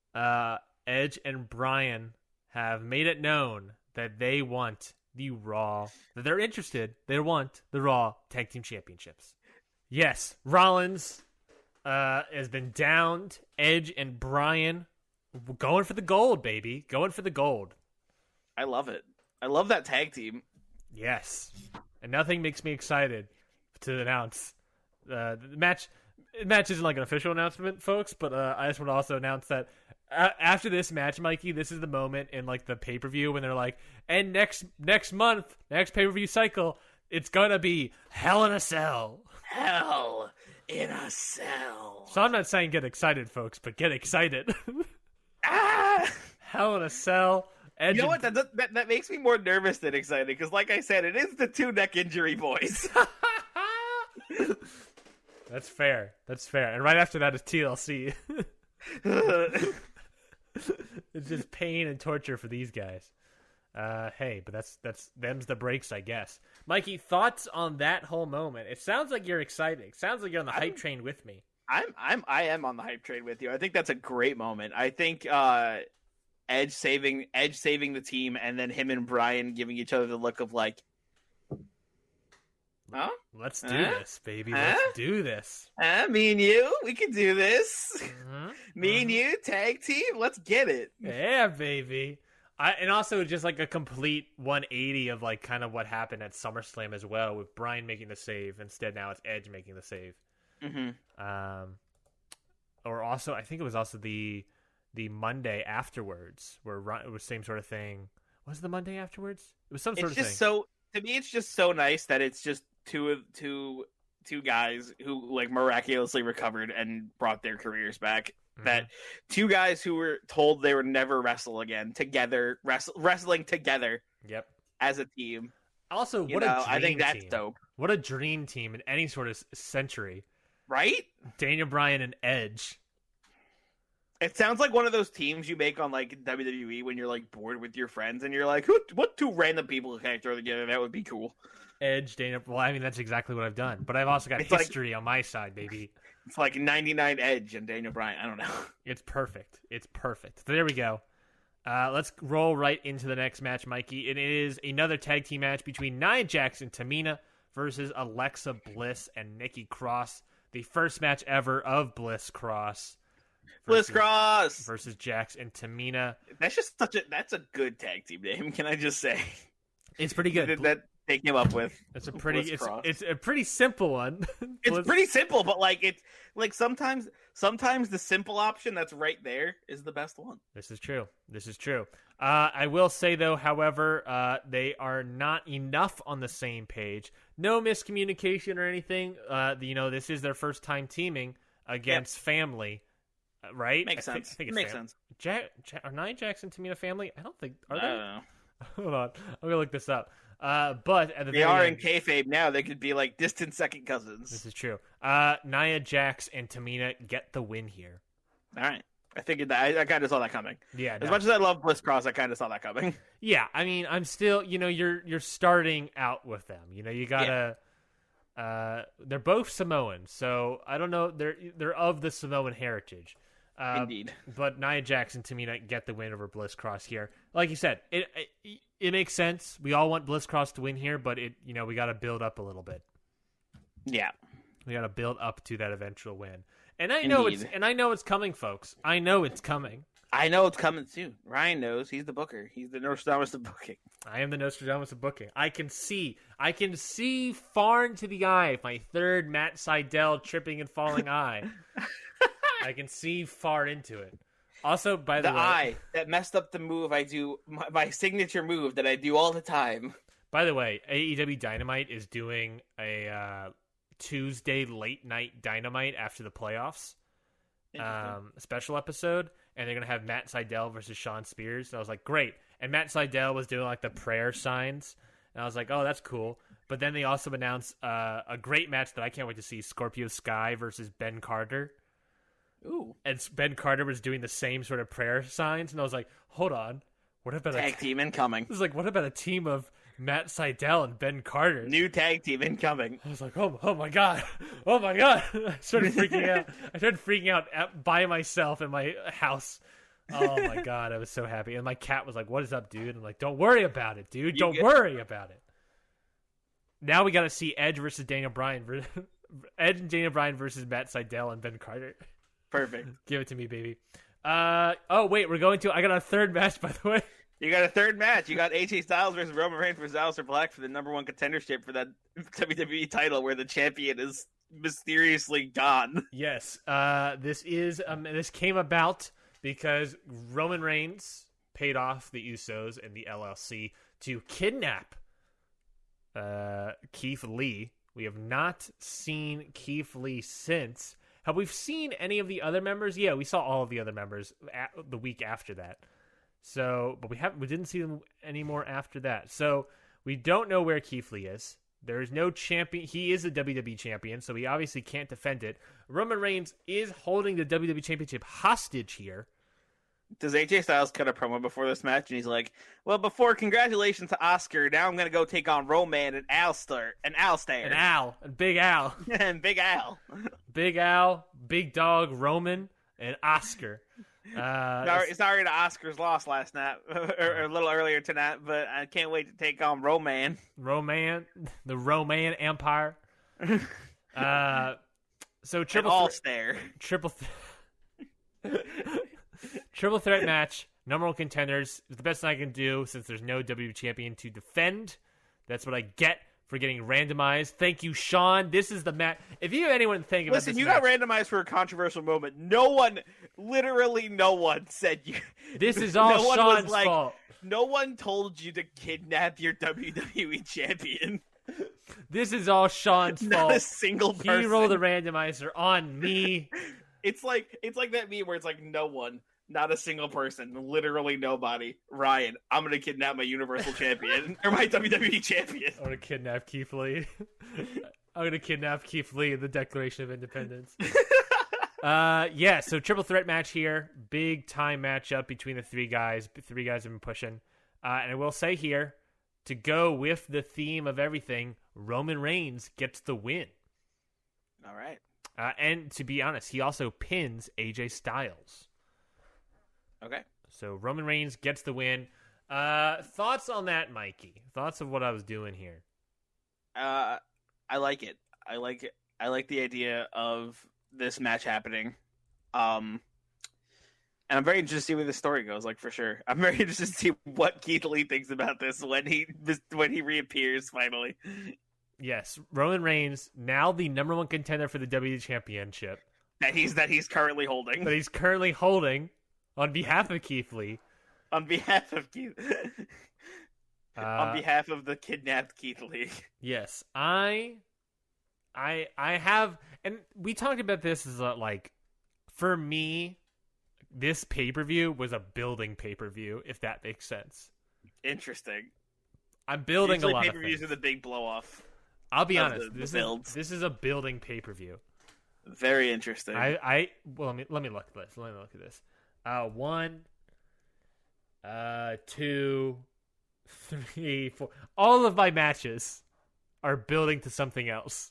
Edge and Bryan have made it known that they want the Raw. That they're interested. They want the Raw Tag Team Championships. Yes, Rollins has been downed. Edge and Bryan going for the gold, baby. Going for the gold. I love it. I love that tag team. Yes. And nothing makes me excited to announce the match. The match isn't an official announcement, folks, but I just want to also announce that after this match, Mikey, this is the moment in the pay-per-view when they're and next month, next pay-per-view cycle, it's gonna be Hell in a Cell. Hell in a Cell. So I'm not saying get excited, folks, but get excited. Hell in a Cell. Edge, you know what? That makes me more nervous than excited because, like I said, it is the two neck injury boys. That's fair. That's fair. And right after that is TLC. It's just pain and torture for these guys. Hey, but that's them's the breaks, I guess. Mikey, thoughts on that whole moment? It sounds like you're excited. It sounds like you're on the hype train with me. I am on the hype train with you. I think that's a great moment. I think Edge saving the team, and then him and Bryan giving each other the look of huh? Let's do this, baby. Let's do this. Me and you, we can do this. Me and you, tag team. Let's get it. Yeah, baby. And also just a complete 180 of kind of what happened at SummerSlam as well, with Bryan making the save. Instead, now it's Edge making the save. Mm-hmm. Or also, I think it was also the Monday afterwards, where it was same sort of thing. Was it the Monday afterwards? It was some sort of thing. To me, it's just so nice that it's just two guys who miraculously recovered and brought their careers back. Mm-hmm. That two guys who were told they would never wrestle again together, wrestling together. Yep. As a team. Also, what a dream I think that's team. Dope. What a dream team in any sort of century. Right? Daniel Bryan and Edge. It sounds like one of those teams you make on WWE when you're bored with your friends and you're what two random people can I throw together? That would be cool. Edge, Daniel. Well, I mean that's exactly what I've done, but I've also got history on my side, baby. It's 99 Edge and Daniel Bryan. I don't know. It's perfect. It's perfect. So there we go. Let's roll right into the next match, Mikey. It is another tag team match between Nia Jax and Tamina versus Alexa Bliss and Nikki Cross. The first match ever of Bliss Cross. Bliss Cross versus Jax and Tamina. That's a good tag team name. Can I just say? It's pretty good. That they came up with. It's a pretty simple one. It's pretty simple, but sometimes the simple option that's right there is the best one. This is true. I will say though, however, they are not enough on the same page. No miscommunication or anything. This is their first time teaming against family, right? Makes sense. I think Makes sense. Are Nia Jax and Tamina family? I don't think. Are they? I don't know. Hold on, I'm gonna look this up. But at the they are in kayfabe now. They could be like distant second cousins. This is true. Nia Jax and Tamina get the win here. All right. I figured that. I kind of saw that coming. Yeah. As much as I love Bliss Cross, I kind of saw that coming. Yeah. I mean, I'm still, you're starting out with them. You gotta. Yeah. They're both Samoan, so I don't know. They're of the Samoan heritage. Indeed. But Nia Jax and Tamina get the win over Bliss Cross here. Like you said, it makes sense. We all want Bliss Cross to win here, but we got to build up a little bit. Yeah. We got to build up to that eventual win. And I know it's coming, folks. I know it's coming. I know it's coming soon. Ryan knows. He's the booker. He's the Nostradamus of booking. I am the Nostradamus of booking. I can see far into the eye of my third Matt Seidel tripping and falling eye. I can see far into it. Also, by the way, eye that messed up the move I do, my signature move that I do all the time. By the way, AEW Dynamite is doing a Tuesday late night Dynamite after the playoffs, special episode, and they're gonna have Matt Seidel versus Sean Spears. And I was like, great. And Matt Seidel was doing like the prayer signs, and I was like, oh, that's cool. But then they also announced a great match that I can't wait to see: Scorpio Sky versus Ben Carter. Ooh. And Ben Carter was doing the same sort of prayer signs, and I was like, hold on, what about tag team incoming? I was like, what about a team of Matt Seidel and Ben Carter? New tag team incoming. I was like, oh my god. I started freaking out by myself in my house. Oh my god, I was so happy. And my cat was like, what is up, dude? I'm like, don't worry about it, dude. Don't worry about it. Now we got to see Edge versus Daniel Bryan. Edge and Daniel Bryan versus Matt Seidel and Ben Carter. Perfect. Give it to me, baby. Oh, wait, I got a third match, by the way. You got a third match. You got AJ Styles versus Roman Reigns versus Aleister Black for the number one contendership for that WWE title where the champion is mysteriously gone. Yes. This came about because Roman Reigns paid off the Usos and the LLC to kidnap Keith Lee. We have not seen Keith Lee since. Have we seen any of the other members? Yeah, we saw all of the other members the week after that. So, but we didn't see them anymore after that. So we don't know where Keith Lee is. There is no champion. He is a WWE champion, so he obviously can't defend it. Roman Reigns is holding the WWE Championship hostage here. Does AJ Styles cut a promo before this match? And he's like, well, congratulations to Oscar. Now I'm going to go take on Roman and Alistair. And Big Al. and Big Al. Big Al, Big Dog, Roman, and Oscar. Sorry to Oscar's loss last night, or a little earlier tonight, but I can't wait to take on Roman. The Roman Empire. So triple threat match, number one contenders. It's the best thing I can do since there's no WWE champion to defend. That's what I get for getting randomized. Thank you, Sean. This is the match. If you have anyone think about this you match, got randomized for a controversial moment. Literally no one said you. This is all Sean's fault. No one told you to kidnap your WWE champion. This is all Sean's fault. Not a single person. He rolled a randomizer on me. It's like that meme where it's like no one. Not a single person, literally nobody. Ryan, I'm gonna kidnap my Universal Champion or my WWE Champion. I'm gonna kidnap Keith Lee. I'm gonna kidnap Keith Lee in the Declaration of Independence. So triple threat match here, big time matchup between the three guys. The three guys have been pushing, and I will say here, to go with the theme of everything, Roman Reigns gets the win. All right, and to be honest, he also pins AJ Styles. Okay. So Roman Reigns gets the win. Thoughts on that, Mikey? Thoughts of what I was doing here? I like it. I like the idea of this match happening. And I'm very interested to see where the story goes, like, for sure. I'm very interested to see what Keith Lee thinks about this when he reappears finally. Yes, Roman Reigns, now the number one contender for the WWE Championship. That he's currently holding. That he's currently holding on behalf of Keith Lee. On behalf of Keith. On behalf of the kidnapped Keith Lee. Yes, I have, and we talked about this as like, for me, this pay-per-view was a building pay-per-view, if that makes sense. Interesting. I'm building usually a lot of pay-per-views things. are the big blow-off. I'll be honest. This is a building pay-per-view. Very interesting. Well, let me look at this. Let me look at this. 1, 2, 3, 4. All of my matches are building to something else.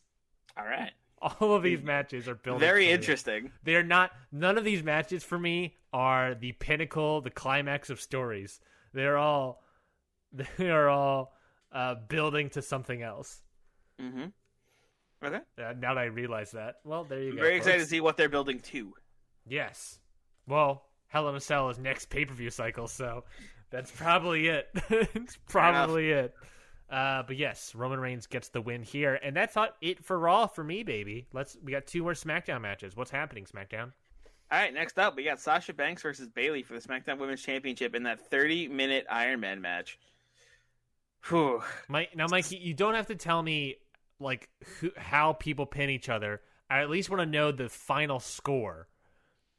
All right. All of these matches are building. Very interesting. They're not. None of these matches for me are the pinnacle, the climax of stories. They're all building to something else. Mm-hmm. Okay. Now that I realize that, well, there you go. Very excited to see what they're building to. Yes. Well, Hell in a Cell is next pay-per-view cycle, so that's probably it. It's probably it. But yes, Roman Reigns gets the win here, and that's not it for Raw for me, baby. We got 2 more SmackDown matches. What's happening, SmackDown? All right, next up, we got Sasha Banks versus Bayley for the SmackDown Women's Championship in that 30-minute Iron Man match. Whew. Now, Mikey, you don't have to tell me like how people pin each other. I at least want to know the final score.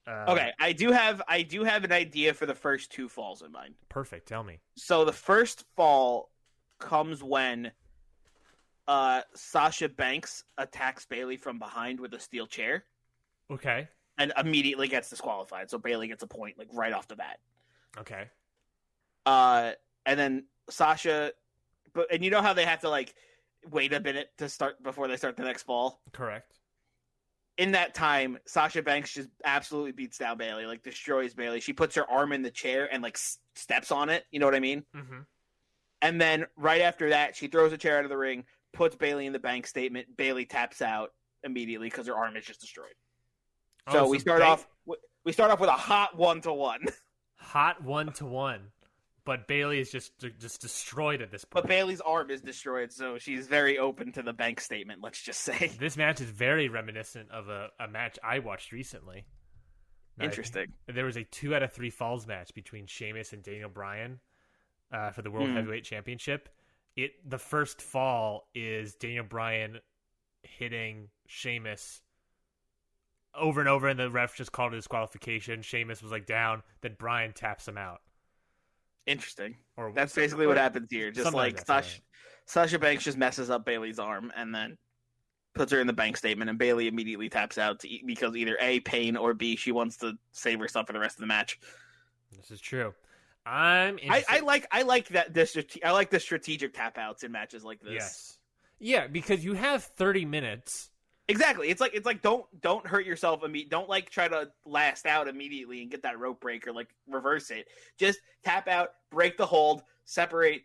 Okay, I do have an idea for the first 2 falls in mind. Perfect. Tell me. So the first fall comes when Sasha Banks attacks Bayley from behind with a steel chair. Okay. And immediately gets disqualified. So Bayley gets a point like right off the bat. Okay. And then Sasha, and you know how they have to like wait a minute to start before they start the next fall? Correct. In that time, Sasha Banks just absolutely beats down Bayley, like destroys Bayley. She puts her arm in the chair and like steps on it. You know what I mean? Mm-hmm. And then right after that, she throws a chair out of the ring, puts Bayley in the bank statement. Bayley taps out immediately because her arm is just destroyed. So we start off with a hot 1-to-1. Hot 1-to-1. But Bayley is just destroyed at this point. But Bayley's arm is destroyed, so she's very open to the bank statement, let's just say. This match is very reminiscent of a match I watched recently. Interesting. There was a 2 out of 3 falls match between Sheamus and Daniel Bryan for the World Heavyweight Championship. The first fall is Daniel Bryan hitting Sheamus over and over, and the ref just called it disqualification. Sheamus was like down, then Bryan taps him out. Interesting. That's basically what happens here. Just like Sasha Banks just messes up Bayley's arm and then puts her in the bank statement, and Bayley immediately taps out because either A, pain, or B, she wants to save herself for the rest of the match. This is true. I like the strategic tap outs in matches like this. Yes. Yeah, because you have 30 minutes. Exactly. It's like don't hurt yourself. Don't like try to last out immediately and get that rope break or like reverse it. Just tap out, break the hold, separate,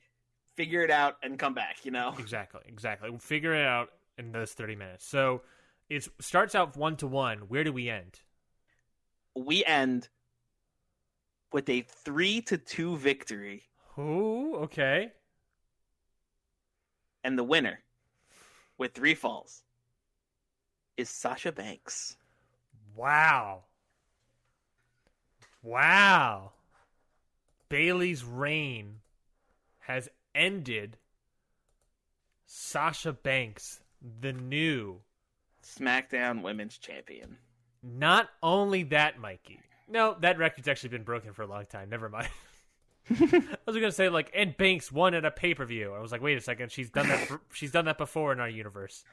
figure it out, and come back. You know. Exactly. We'll figure it out in those 30 minutes. So it starts out 1-to-1. Where do we end? We end with a 3-2 victory. Oh, okay. And the winner with 3 falls is Sasha Banks. Wow. Bayley's reign has ended. Sasha Banks, the new SmackDown Women's Champion. Not only that, Mikey. No, that record's actually been broken for a long time. Never mind. I was gonna say and Banks won at a pay-per-view. I was like, wait a second, she's done that. She's done that before in our universe.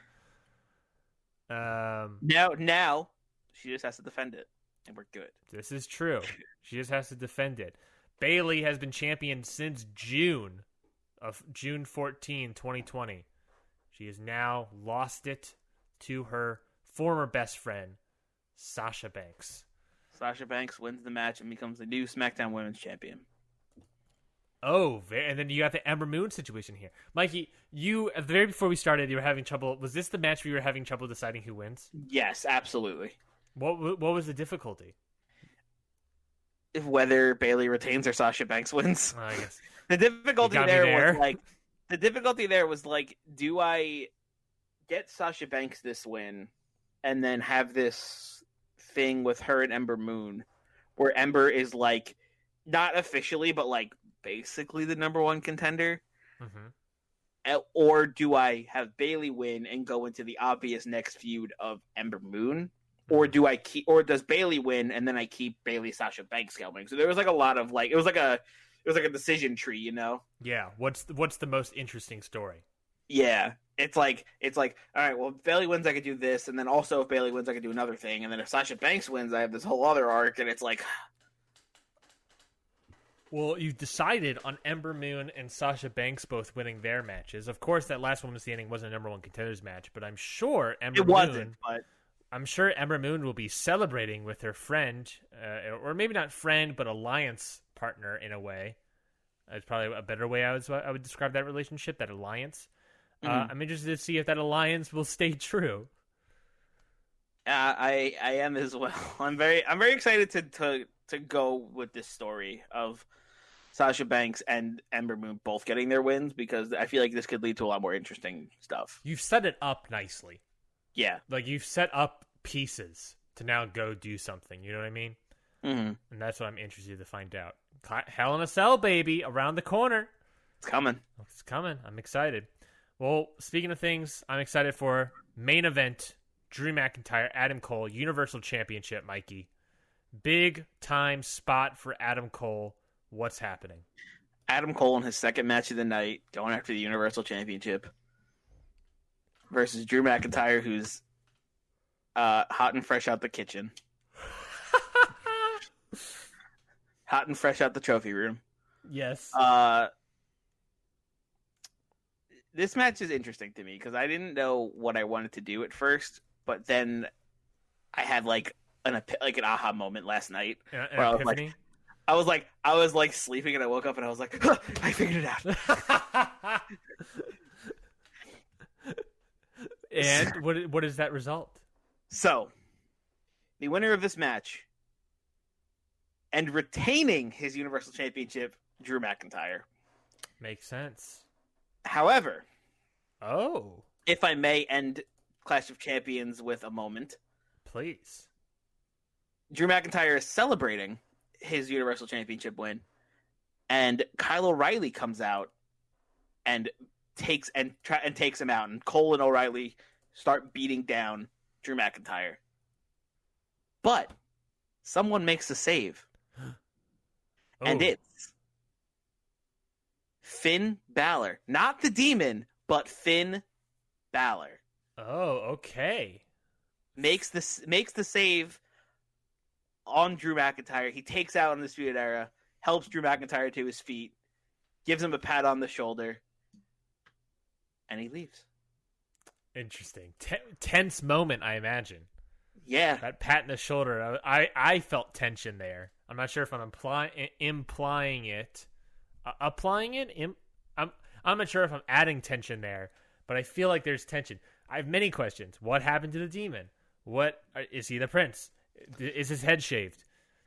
Now she just has to defend it, and we're good. This is true. She just has to defend it. Bayley has been champion since June 14, 2020. She has now lost it to her former best friend, Sasha Banks. Sasha Banks wins the match and becomes the new SmackDown Women's Champion. Oh, and then you got the Ember Moon situation here. Mikey, at the very before we started, you were having trouble. Was this the match where you were having trouble deciding who wins? Yes, absolutely. What was the difficulty? if whether Bailey retains or Sasha Banks wins. I guess The difficulty You got me there. was like, do I get Sasha Banks this win and then have this thing with her and Ember Moon where Ember is like not officially but like basically the number one contender? Or do I have Bailey win and go into the obvious next feud of Ember Moon? Or do I keep? Or does Bailey win and then I keep Bailey Sasha Banks going? So there was like a lot of like it was like a decision tree, you know? Yeah. What's the most interesting story? Yeah, it's like all right. Well, if Bailey wins, I could do this, and then also if Bailey wins, I could do another thing, and then if Sasha Banks wins, I have this whole other arc, and it's like. Well, you decided on Ember Moon and Sasha Banks both winning their matches. Of course, that last Women's Standing wasn't a number one contenders match, but I'm sure Ember Moon will be celebrating with her friend, or maybe not friend, but alliance partner in a way. It's probably a better way I would describe that relationship, that alliance. I'm interested to see if that alliance will stay true. I am as well. I'm very excited to go with this story of Sasha Banks and Ember Moon both getting their wins because I feel like this could lead to a lot more interesting stuff. You've set it up nicely. Yeah. Like, you've set up pieces to now go do something. You know what I mean? Mm-hmm. And that's what I'm interested to find out. Hell in a Cell, baby, around the corner. It's coming. It's coming. I'm excited. Well, speaking of things I'm excited for, main event, Drew McIntyre, Adam Cole, Universal Championship, Mikey. Big time spot for Adam Cole. What's happening? Adam Cole in his second match of the night, going after the Universal Championship versus Drew McIntyre, who's hot and fresh out the kitchen. Hot and fresh out the trophy room. Yes. This match is interesting to me because I didn't know what I wanted to do at first, but then I had like an aha moment last night where I was like sleeping and I woke up and I was like, huh, I figured it out. And what is that result? So, the winner of this match and retaining his Universal Championship, Drew McIntyre. Makes sense. However, if I may end Clash of Champions with a moment. Please. Drew McIntyre is celebrating his Universal Championship win, and Kyle O'Reilly comes out and takes him out, and Cole and O'Reilly start beating down Drew McIntyre. But someone makes a save. And it's Finn Balor. Not the Demon, but Finn Balor. Oh, okay. Makes the save on Drew McIntyre. He takes out in the Undisputed Era, helps Drew McIntyre to his feet, gives him a pat on the shoulder, and he leaves. Interesting. Tense moment, I imagine. Yeah. That pat in the shoulder. I felt tension there. I'm not sure if I'm implying it. Applying it? I'm not sure if I'm adding tension there, but I feel like there's tension. I have many questions. What happened to the Demon? Is he the Prince? Is his head shaved?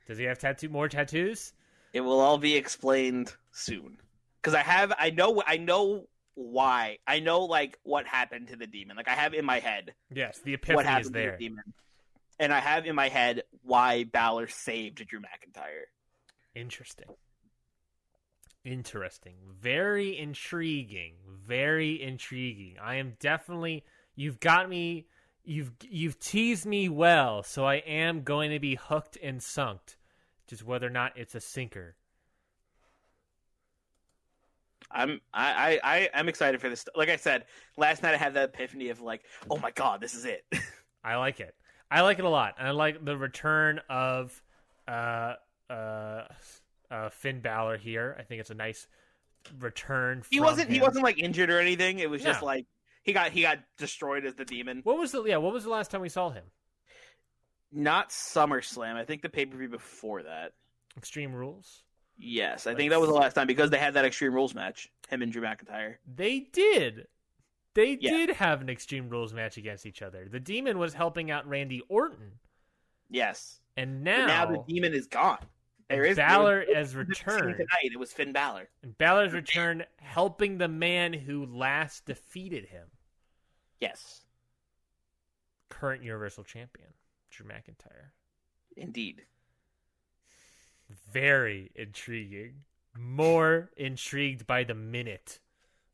Does he have more tattoos? It will all be explained soon. Because I know why. I know like what happened to the Demon. Like I have in my head. Yes, the epiphany is there. To the Demon. And I have in my head why Balor saved Drew McIntyre. Interesting. Very intriguing. I am definitely. You've got me. You've teased me well, so I am going to be hooked and sunk. Just whether or not it's a sinker. I'm excited for this. Like I said, last night I had that epiphany of like, oh my god, this is it. I like it. I like it a lot. And I like the return of Finn Balor here. I think it's a nice return. He wasn't like injured or anything. It was just like he got destroyed as the Demon. What was the last time we saw him? Not SummerSlam. I think the pay-per-view before that. Extreme Rules? Yes, I think that was the last time because they had that Extreme Rules match, him and Drew McIntyre. They did. They did have an Extreme Rules match against each other. The Demon was helping out Randy Orton. Yes. And now the Demon is gone. Balor has returned tonight. It was Finn Balor. And Balor's returned, helping the man who last defeated him. Yes. Current Universal Champion, Drew McIntyre. Indeed. Very intriguing. More intrigued by the minute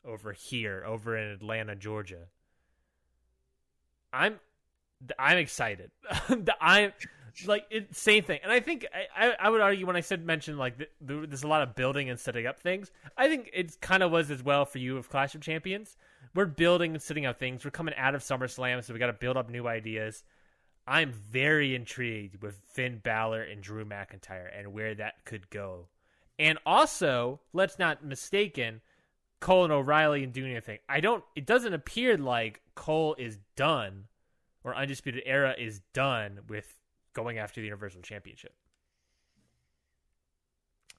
over here, over in Atlanta, Georgia. I'm excited. I'm like same thing, and I think I would argue when I mention like there's a lot of building and setting up things. I think it kind of was as well for you of Clash of Champions. We're building and setting up things. We're coming out of SummerSlam, so we got to build up new ideas. I'm very intrigued with Finn Balor and Drew McIntyre and where that could go. And also, let's not mistaken Cole and O'Reilly and doing anything. It doesn't appear like Cole is done or Undisputed Era is done with going after the Universal Championship.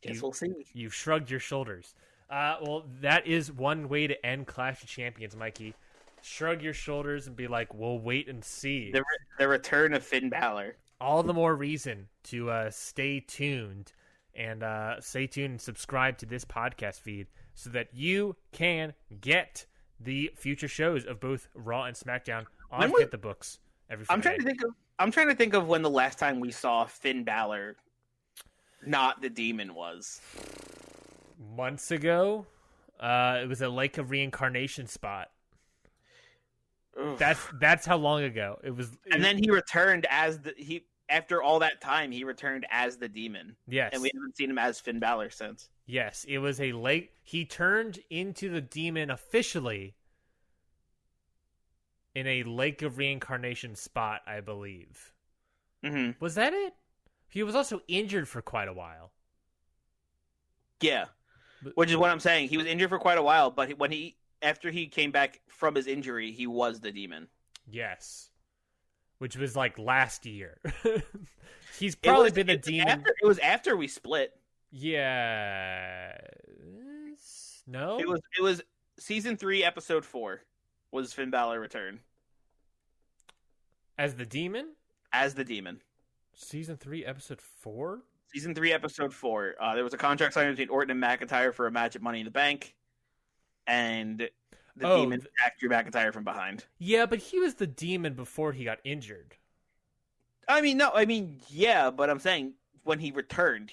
Guess we'll see. You've shrugged your shoulders. Well, that is one way to end Clash of Champions, Mikey. Shrug your shoulders and be like, we'll wait and see. The return of Finn Balor. All the more reason to stay tuned and subscribe to this podcast feed so that you can get the future shows of both Raw and SmackDown on Get the Books every Friday. I'm trying to think of when the last time we saw Finn Balor, not the Demon, was. Months ago. It was a Lake of Reincarnation spot. Oof. That's how long ago it was. And then he returned after all that time, he returned as the Demon. Yes. And we haven't seen him as Finn Balor since. Yes, it was a lake. He turned into the Demon officially in a Lake of Reincarnation spot, I believe. Mm-hmm. Was that it? He was also injured for quite a while. Yeah, which is what I'm saying. He was injured for quite a while, but after he came back from his injury, he was the Demon. Yes. Which was like last year. He's probably been the Demon. It was after we split. Yeah. No? It was season 3, episode 4 was Finn Balor return. As the Demon? As the Demon. Season 3, episode 4? Season 3, episode 4. There was a contract signed between Orton and McIntyre for a match at Money in the Bank. And the Demon attacked Drew McIntyre from behind. Yeah, but he was the Demon before he got injured. Yeah, but I'm saying when he returned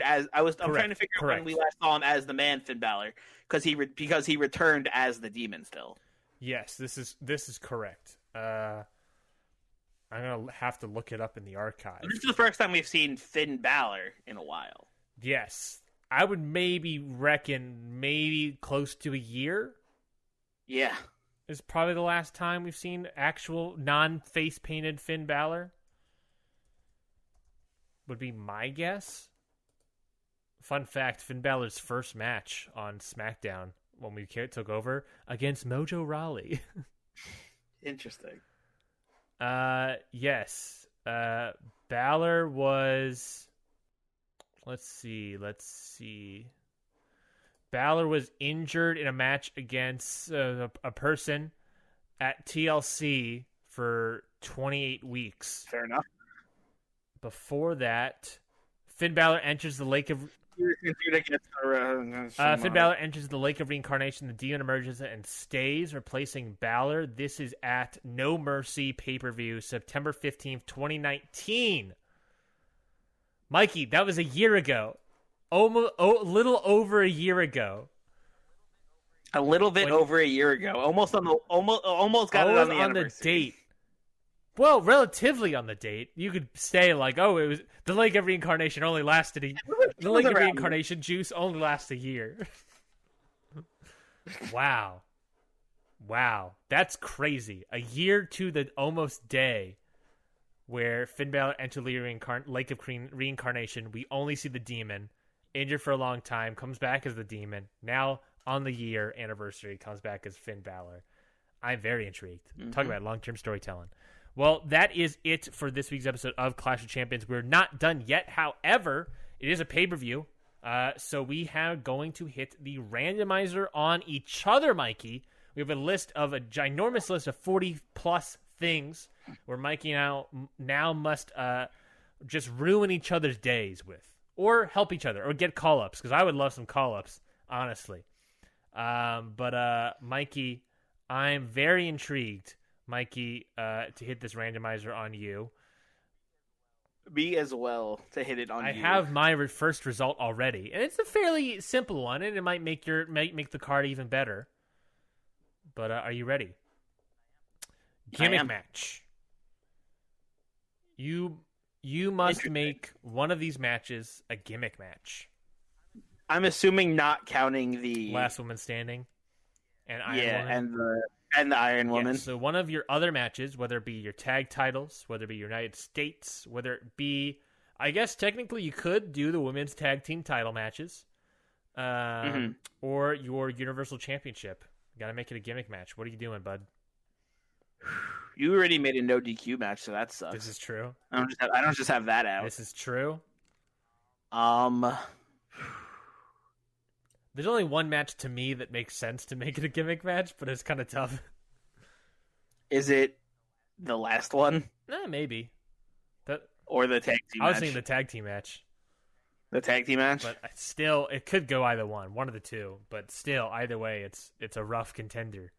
as I'm trying to figure out when we last saw him as the man Finn Balor because he returned as the Demon still. Yes, this is correct. I'm gonna have to look it up in the archive. This is the first time we've seen Finn Balor in a while. Yes, I would reckon close to a year. Yeah, is probably the last time we've seen actual non-face painted Finn Balor. Would be my guess. Fun fact: Finn Balor's first match on SmackDown when we took over against Mojo Rawley. Interesting. Yes. Balor was. Let's see. Balor was injured in a match against a person at TLC for 28 weeks. Fair enough. Before that, Finn Balor enters the Lake of Finn Balor enters the Lake of Reincarnation. The Demon emerges and stays, replacing Balor. This is at No Mercy pay-per-view, September 15th, 2019. Mikey, that was a year ago. Little over a year ago. A little bit over a year ago. Almost got it on the anniversary. Date. Well, relatively on the date. You could say like, it was the Lake of Reincarnation only lasted the Lake of Reincarnation juice only lasts a year. Wow. That's crazy. A year to the almost day where Finn Balor entered the Lake of Reincarnation. We only see the Demon. Injured for a long time. Comes back as the Demon. Now, on the year anniversary, comes back as Finn Balor. I'm very intrigued. Mm-hmm. Talk about long-term storytelling. Well, that is it for this week's episode of Clash of Champions. We're not done yet. However, it is a pay-per-view. So we have going to hit the randomizer on each other, Mikey. We have a ginormous list of 40-plus things where Mikey now must just ruin each other's days with. or help each other or get call-ups, because I would love some call-ups, honestly. But Mikey, I'm very intrigued, Mikey, to hit this randomizer on you. Me as well, to hit it on you. I have my first result already, and it's a fairly simple one, and it might make the card even better. But are you ready? Gimmick match. You must make one of these matches a gimmick match. I'm assuming not counting the last woman standing and Iron Woman. and the Iron Woman. So one of your other matches, whether it be your tag titles, whether it be United States, whether it be, I guess technically you could do the women's tag team title matches, or your Universal Championship. You got to make it a gimmick match. What are you doing, bud? You already made a no DQ match, so that sucks. This is true. I don't just have that out. This is true. There's only one match to me that makes sense to make it a gimmick match, but it's kind of tough. Is it the last one? Maybe. Or the tag team match? I was thinking the tag team match. The tag team match? But still, it could go either one of the two. But still, either way, it's a rough contender.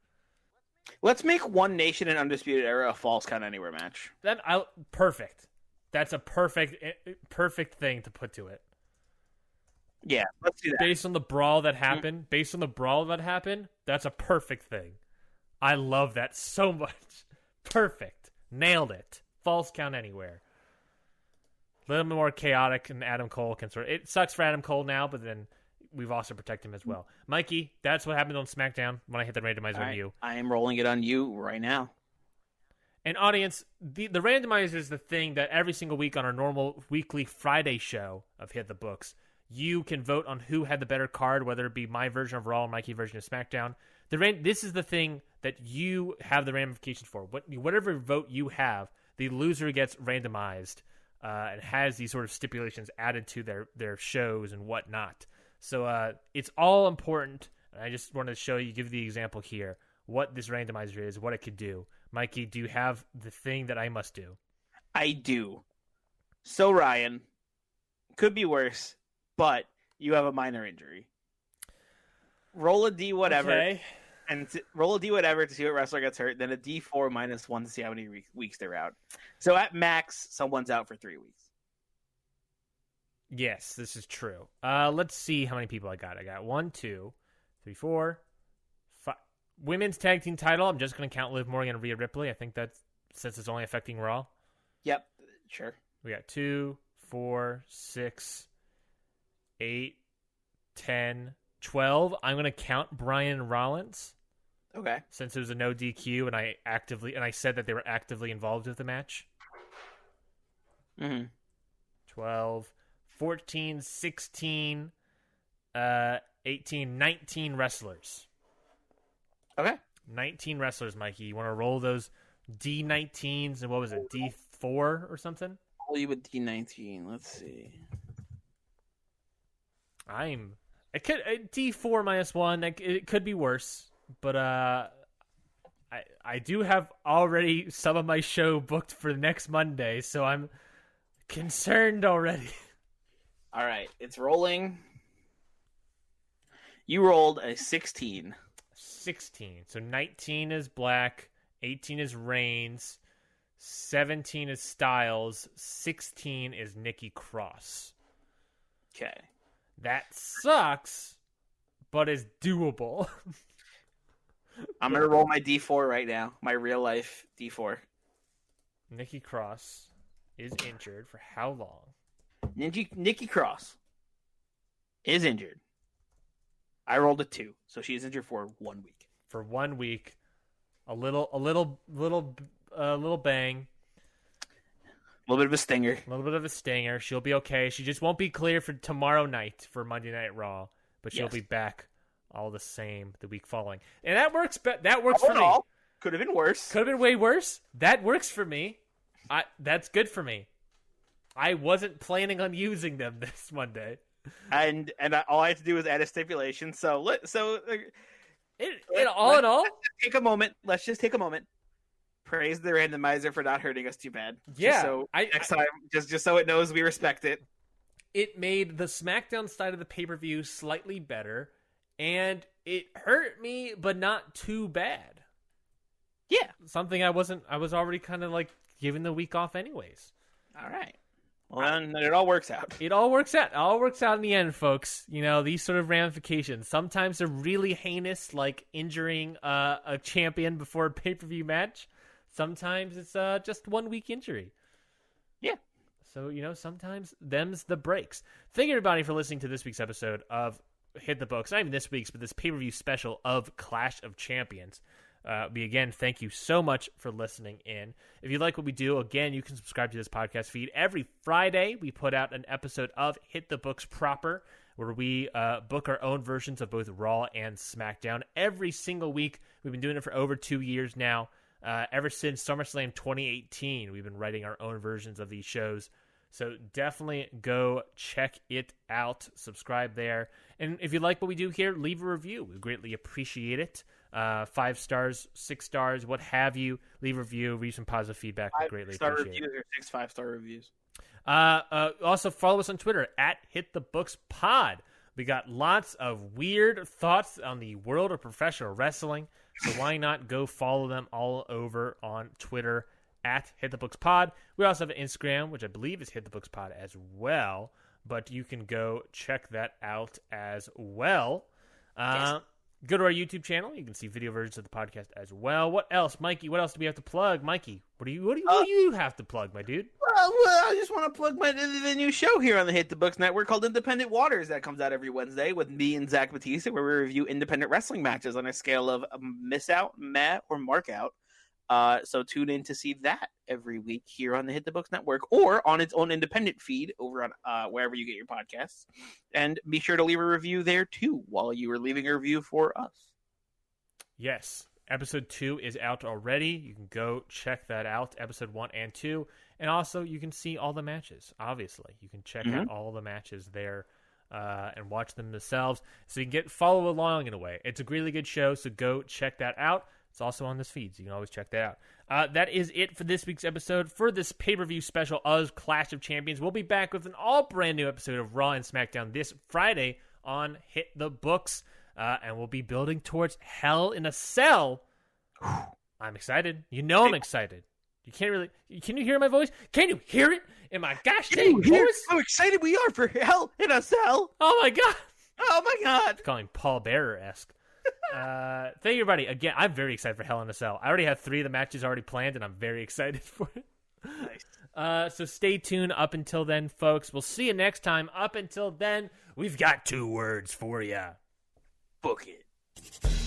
Let's make One Nation and Undisputed Era a Falls Count Anywhere match. Perfect. That's a perfect thing to put to it. Yeah, let's do that. Based on the brawl that happened, that's a perfect thing. I love that so much. Perfect. Nailed it. Falls Count Anywhere. A little more chaotic, and Adam Cole can sort of... It sucks for Adam Cole now, but then we've also protected him as well. Mikey, that's what happened on SmackDown when I hit the randomizer on you. I am rolling it on you right now. And audience, the randomizer is the thing that every single week on our normal weekly Friday show of Hit the Books, you can vote on who had the better card, whether it be my version of Raw or Mikey's version of SmackDown. This is the thing that you have the ramifications for. Whatever vote you have, the loser gets randomized and has these sort of stipulations added to their shows and whatnot. So it's all important. I just wanted to show you, give the example here, what this randomizer is, what it could do. Mikey, do you have the thing that I must do? I do. So, Ryan, could be worse, but you have a minor injury. Roll a D whatever. Okay. And roll a D whatever to see what wrestler gets hurt, then a D4 -1 to see how many weeks they're out. So at max, someone's out for 3 weeks. Yes, this is true. Let's see how many people I got. I got 1, 2, 3, 4, 5. Women's tag team title, I'm just going to count Liv Morgan and Rhea Ripley. I think that's, since it's only affecting Raw. Yep, sure. We got 2, 4, 6, 8, 10, 12. I'm going to count Bryan Rollins. Okay. Since it was a no DQ and I said that they were actively involved with the match. 12, 14, 16, 18, 19 wrestlers. Okay. 19 wrestlers, Mikey. You want to roll those D19s and what was it, D4 or something? Roll you with D19. Let's see. It could D4 -1. It could be worse, but I do have already some of my show booked for next Monday, so I'm concerned already. All right, it's rolling. You rolled a 16. 16. So 19 is Black, 18 is Reigns, 17 is Styles, 16 is Nikki Cross. Okay. That sucks, but is doable. I'm going to roll my D4 right now. My real life D4. Nikki Cross is injured for how long? Nikki Cross is injured. I rolled a 2, so she is injured for 1 week. For 1 week, a little bang. A little bit of a stinger. A little bit of a stinger. She'll be okay. She just won't be clear for tomorrow night for Monday Night Raw, but she'll be back all the same the week following. And that works. That works for me. Could have been worse. Could have been way worse. That works for me. That's good for me. I wasn't planning on using them this Monday. And all I had to do was add a stipulation. All in all, take a moment. Let's just take a moment. Praise the randomizer for not hurting us too bad. Yeah. Next time, just so it knows we respect it. it made the SmackDown side of the pay-per-view slightly better, and it hurt me, but not too bad. Yeah. Something I was already kind of like giving the week off anyways. All right. Well, then it all works out. It all works out. It all works out in the end, folks. You know, these sort of ramifications. Sometimes they're really heinous, like injuring a champion before a pay-per-view match. Sometimes it's just 1 week injury. Yeah. So, you know, sometimes them's the breaks. Thank you, everybody, for listening to this week's episode of Hit the Books. Not even this week's, but this pay-per-view special of Clash of Champions. Again, thank you so much for listening in. If you like what we do, again, you can subscribe to this podcast feed. Every Friday, we put out an episode of Hit the Books proper, where we book our own versions of both Raw and SmackDown every single week. We've been doing it for over 2 years now. Ever since SummerSlam 2018, we've been writing our own versions of these shows. So definitely go check it out. Subscribe there. And if you like what we do here, leave a review. We greatly appreciate it. 5 stars, 6 stars, what have you. Leave a review, read some positive feedback. We greatly appreciate it. Or 6 5-star reviews. Also, follow us on Twitter at HitTheBooksPod. We got lots of weird thoughts on the world of professional wrestling. So why not go follow them all over on Twitter at HitTheBooksPod. We also have an Instagram, which I believe is HitTheBooksPod as well. But you can go check that out as well. Yes. Go to our YouTube channel. You can see video versions of the podcast as well. What else, Mikey? What else do we have to plug? Mikey, what do you have to plug, my dude? Well, I just want to plug the new show here on the Hit the Books Network called Independent Waters that comes out every Wednesday with me and Zach Batista, where we review independent wrestling matches on a scale of miss out, meh, or mark out. So tune in to see that every week here on the Hit the Books Network or on its own independent feed over on wherever you get your podcasts. And be sure to leave a review there too while you are leaving a review for us. Yes. Episode 2 is out already. You can go check that out, episode 1 and 2. And also, you can see all the matches, obviously. You can check out all the matches there and watch them themselves. So you can follow along in a way. It's a really good show, so go check that out. It's also on this feed, so you can always check that out. That is it for this week's episode. For this pay-per-view special of Clash of Champions, we'll be back with an all brand new episode of Raw and SmackDown this Friday on Hit the Books. And we'll be building towards Hell in a Cell. I'm excited. You know I'm excited. You can't really... Can you hear my voice? Can you hear it in my gosh dang voice? How excited we are for Hell in a Cell. Oh my god. Oh my god. I'm calling Paul Bearer-esque. Thank you, everybody. Again, I'm very excited for Hell in a Cell. I already have 3 of the matches already planned, and I'm very excited for it. Nice. So stay tuned up until then, folks. We'll see you next time. Up until then, we've got 2 words for you. Book it.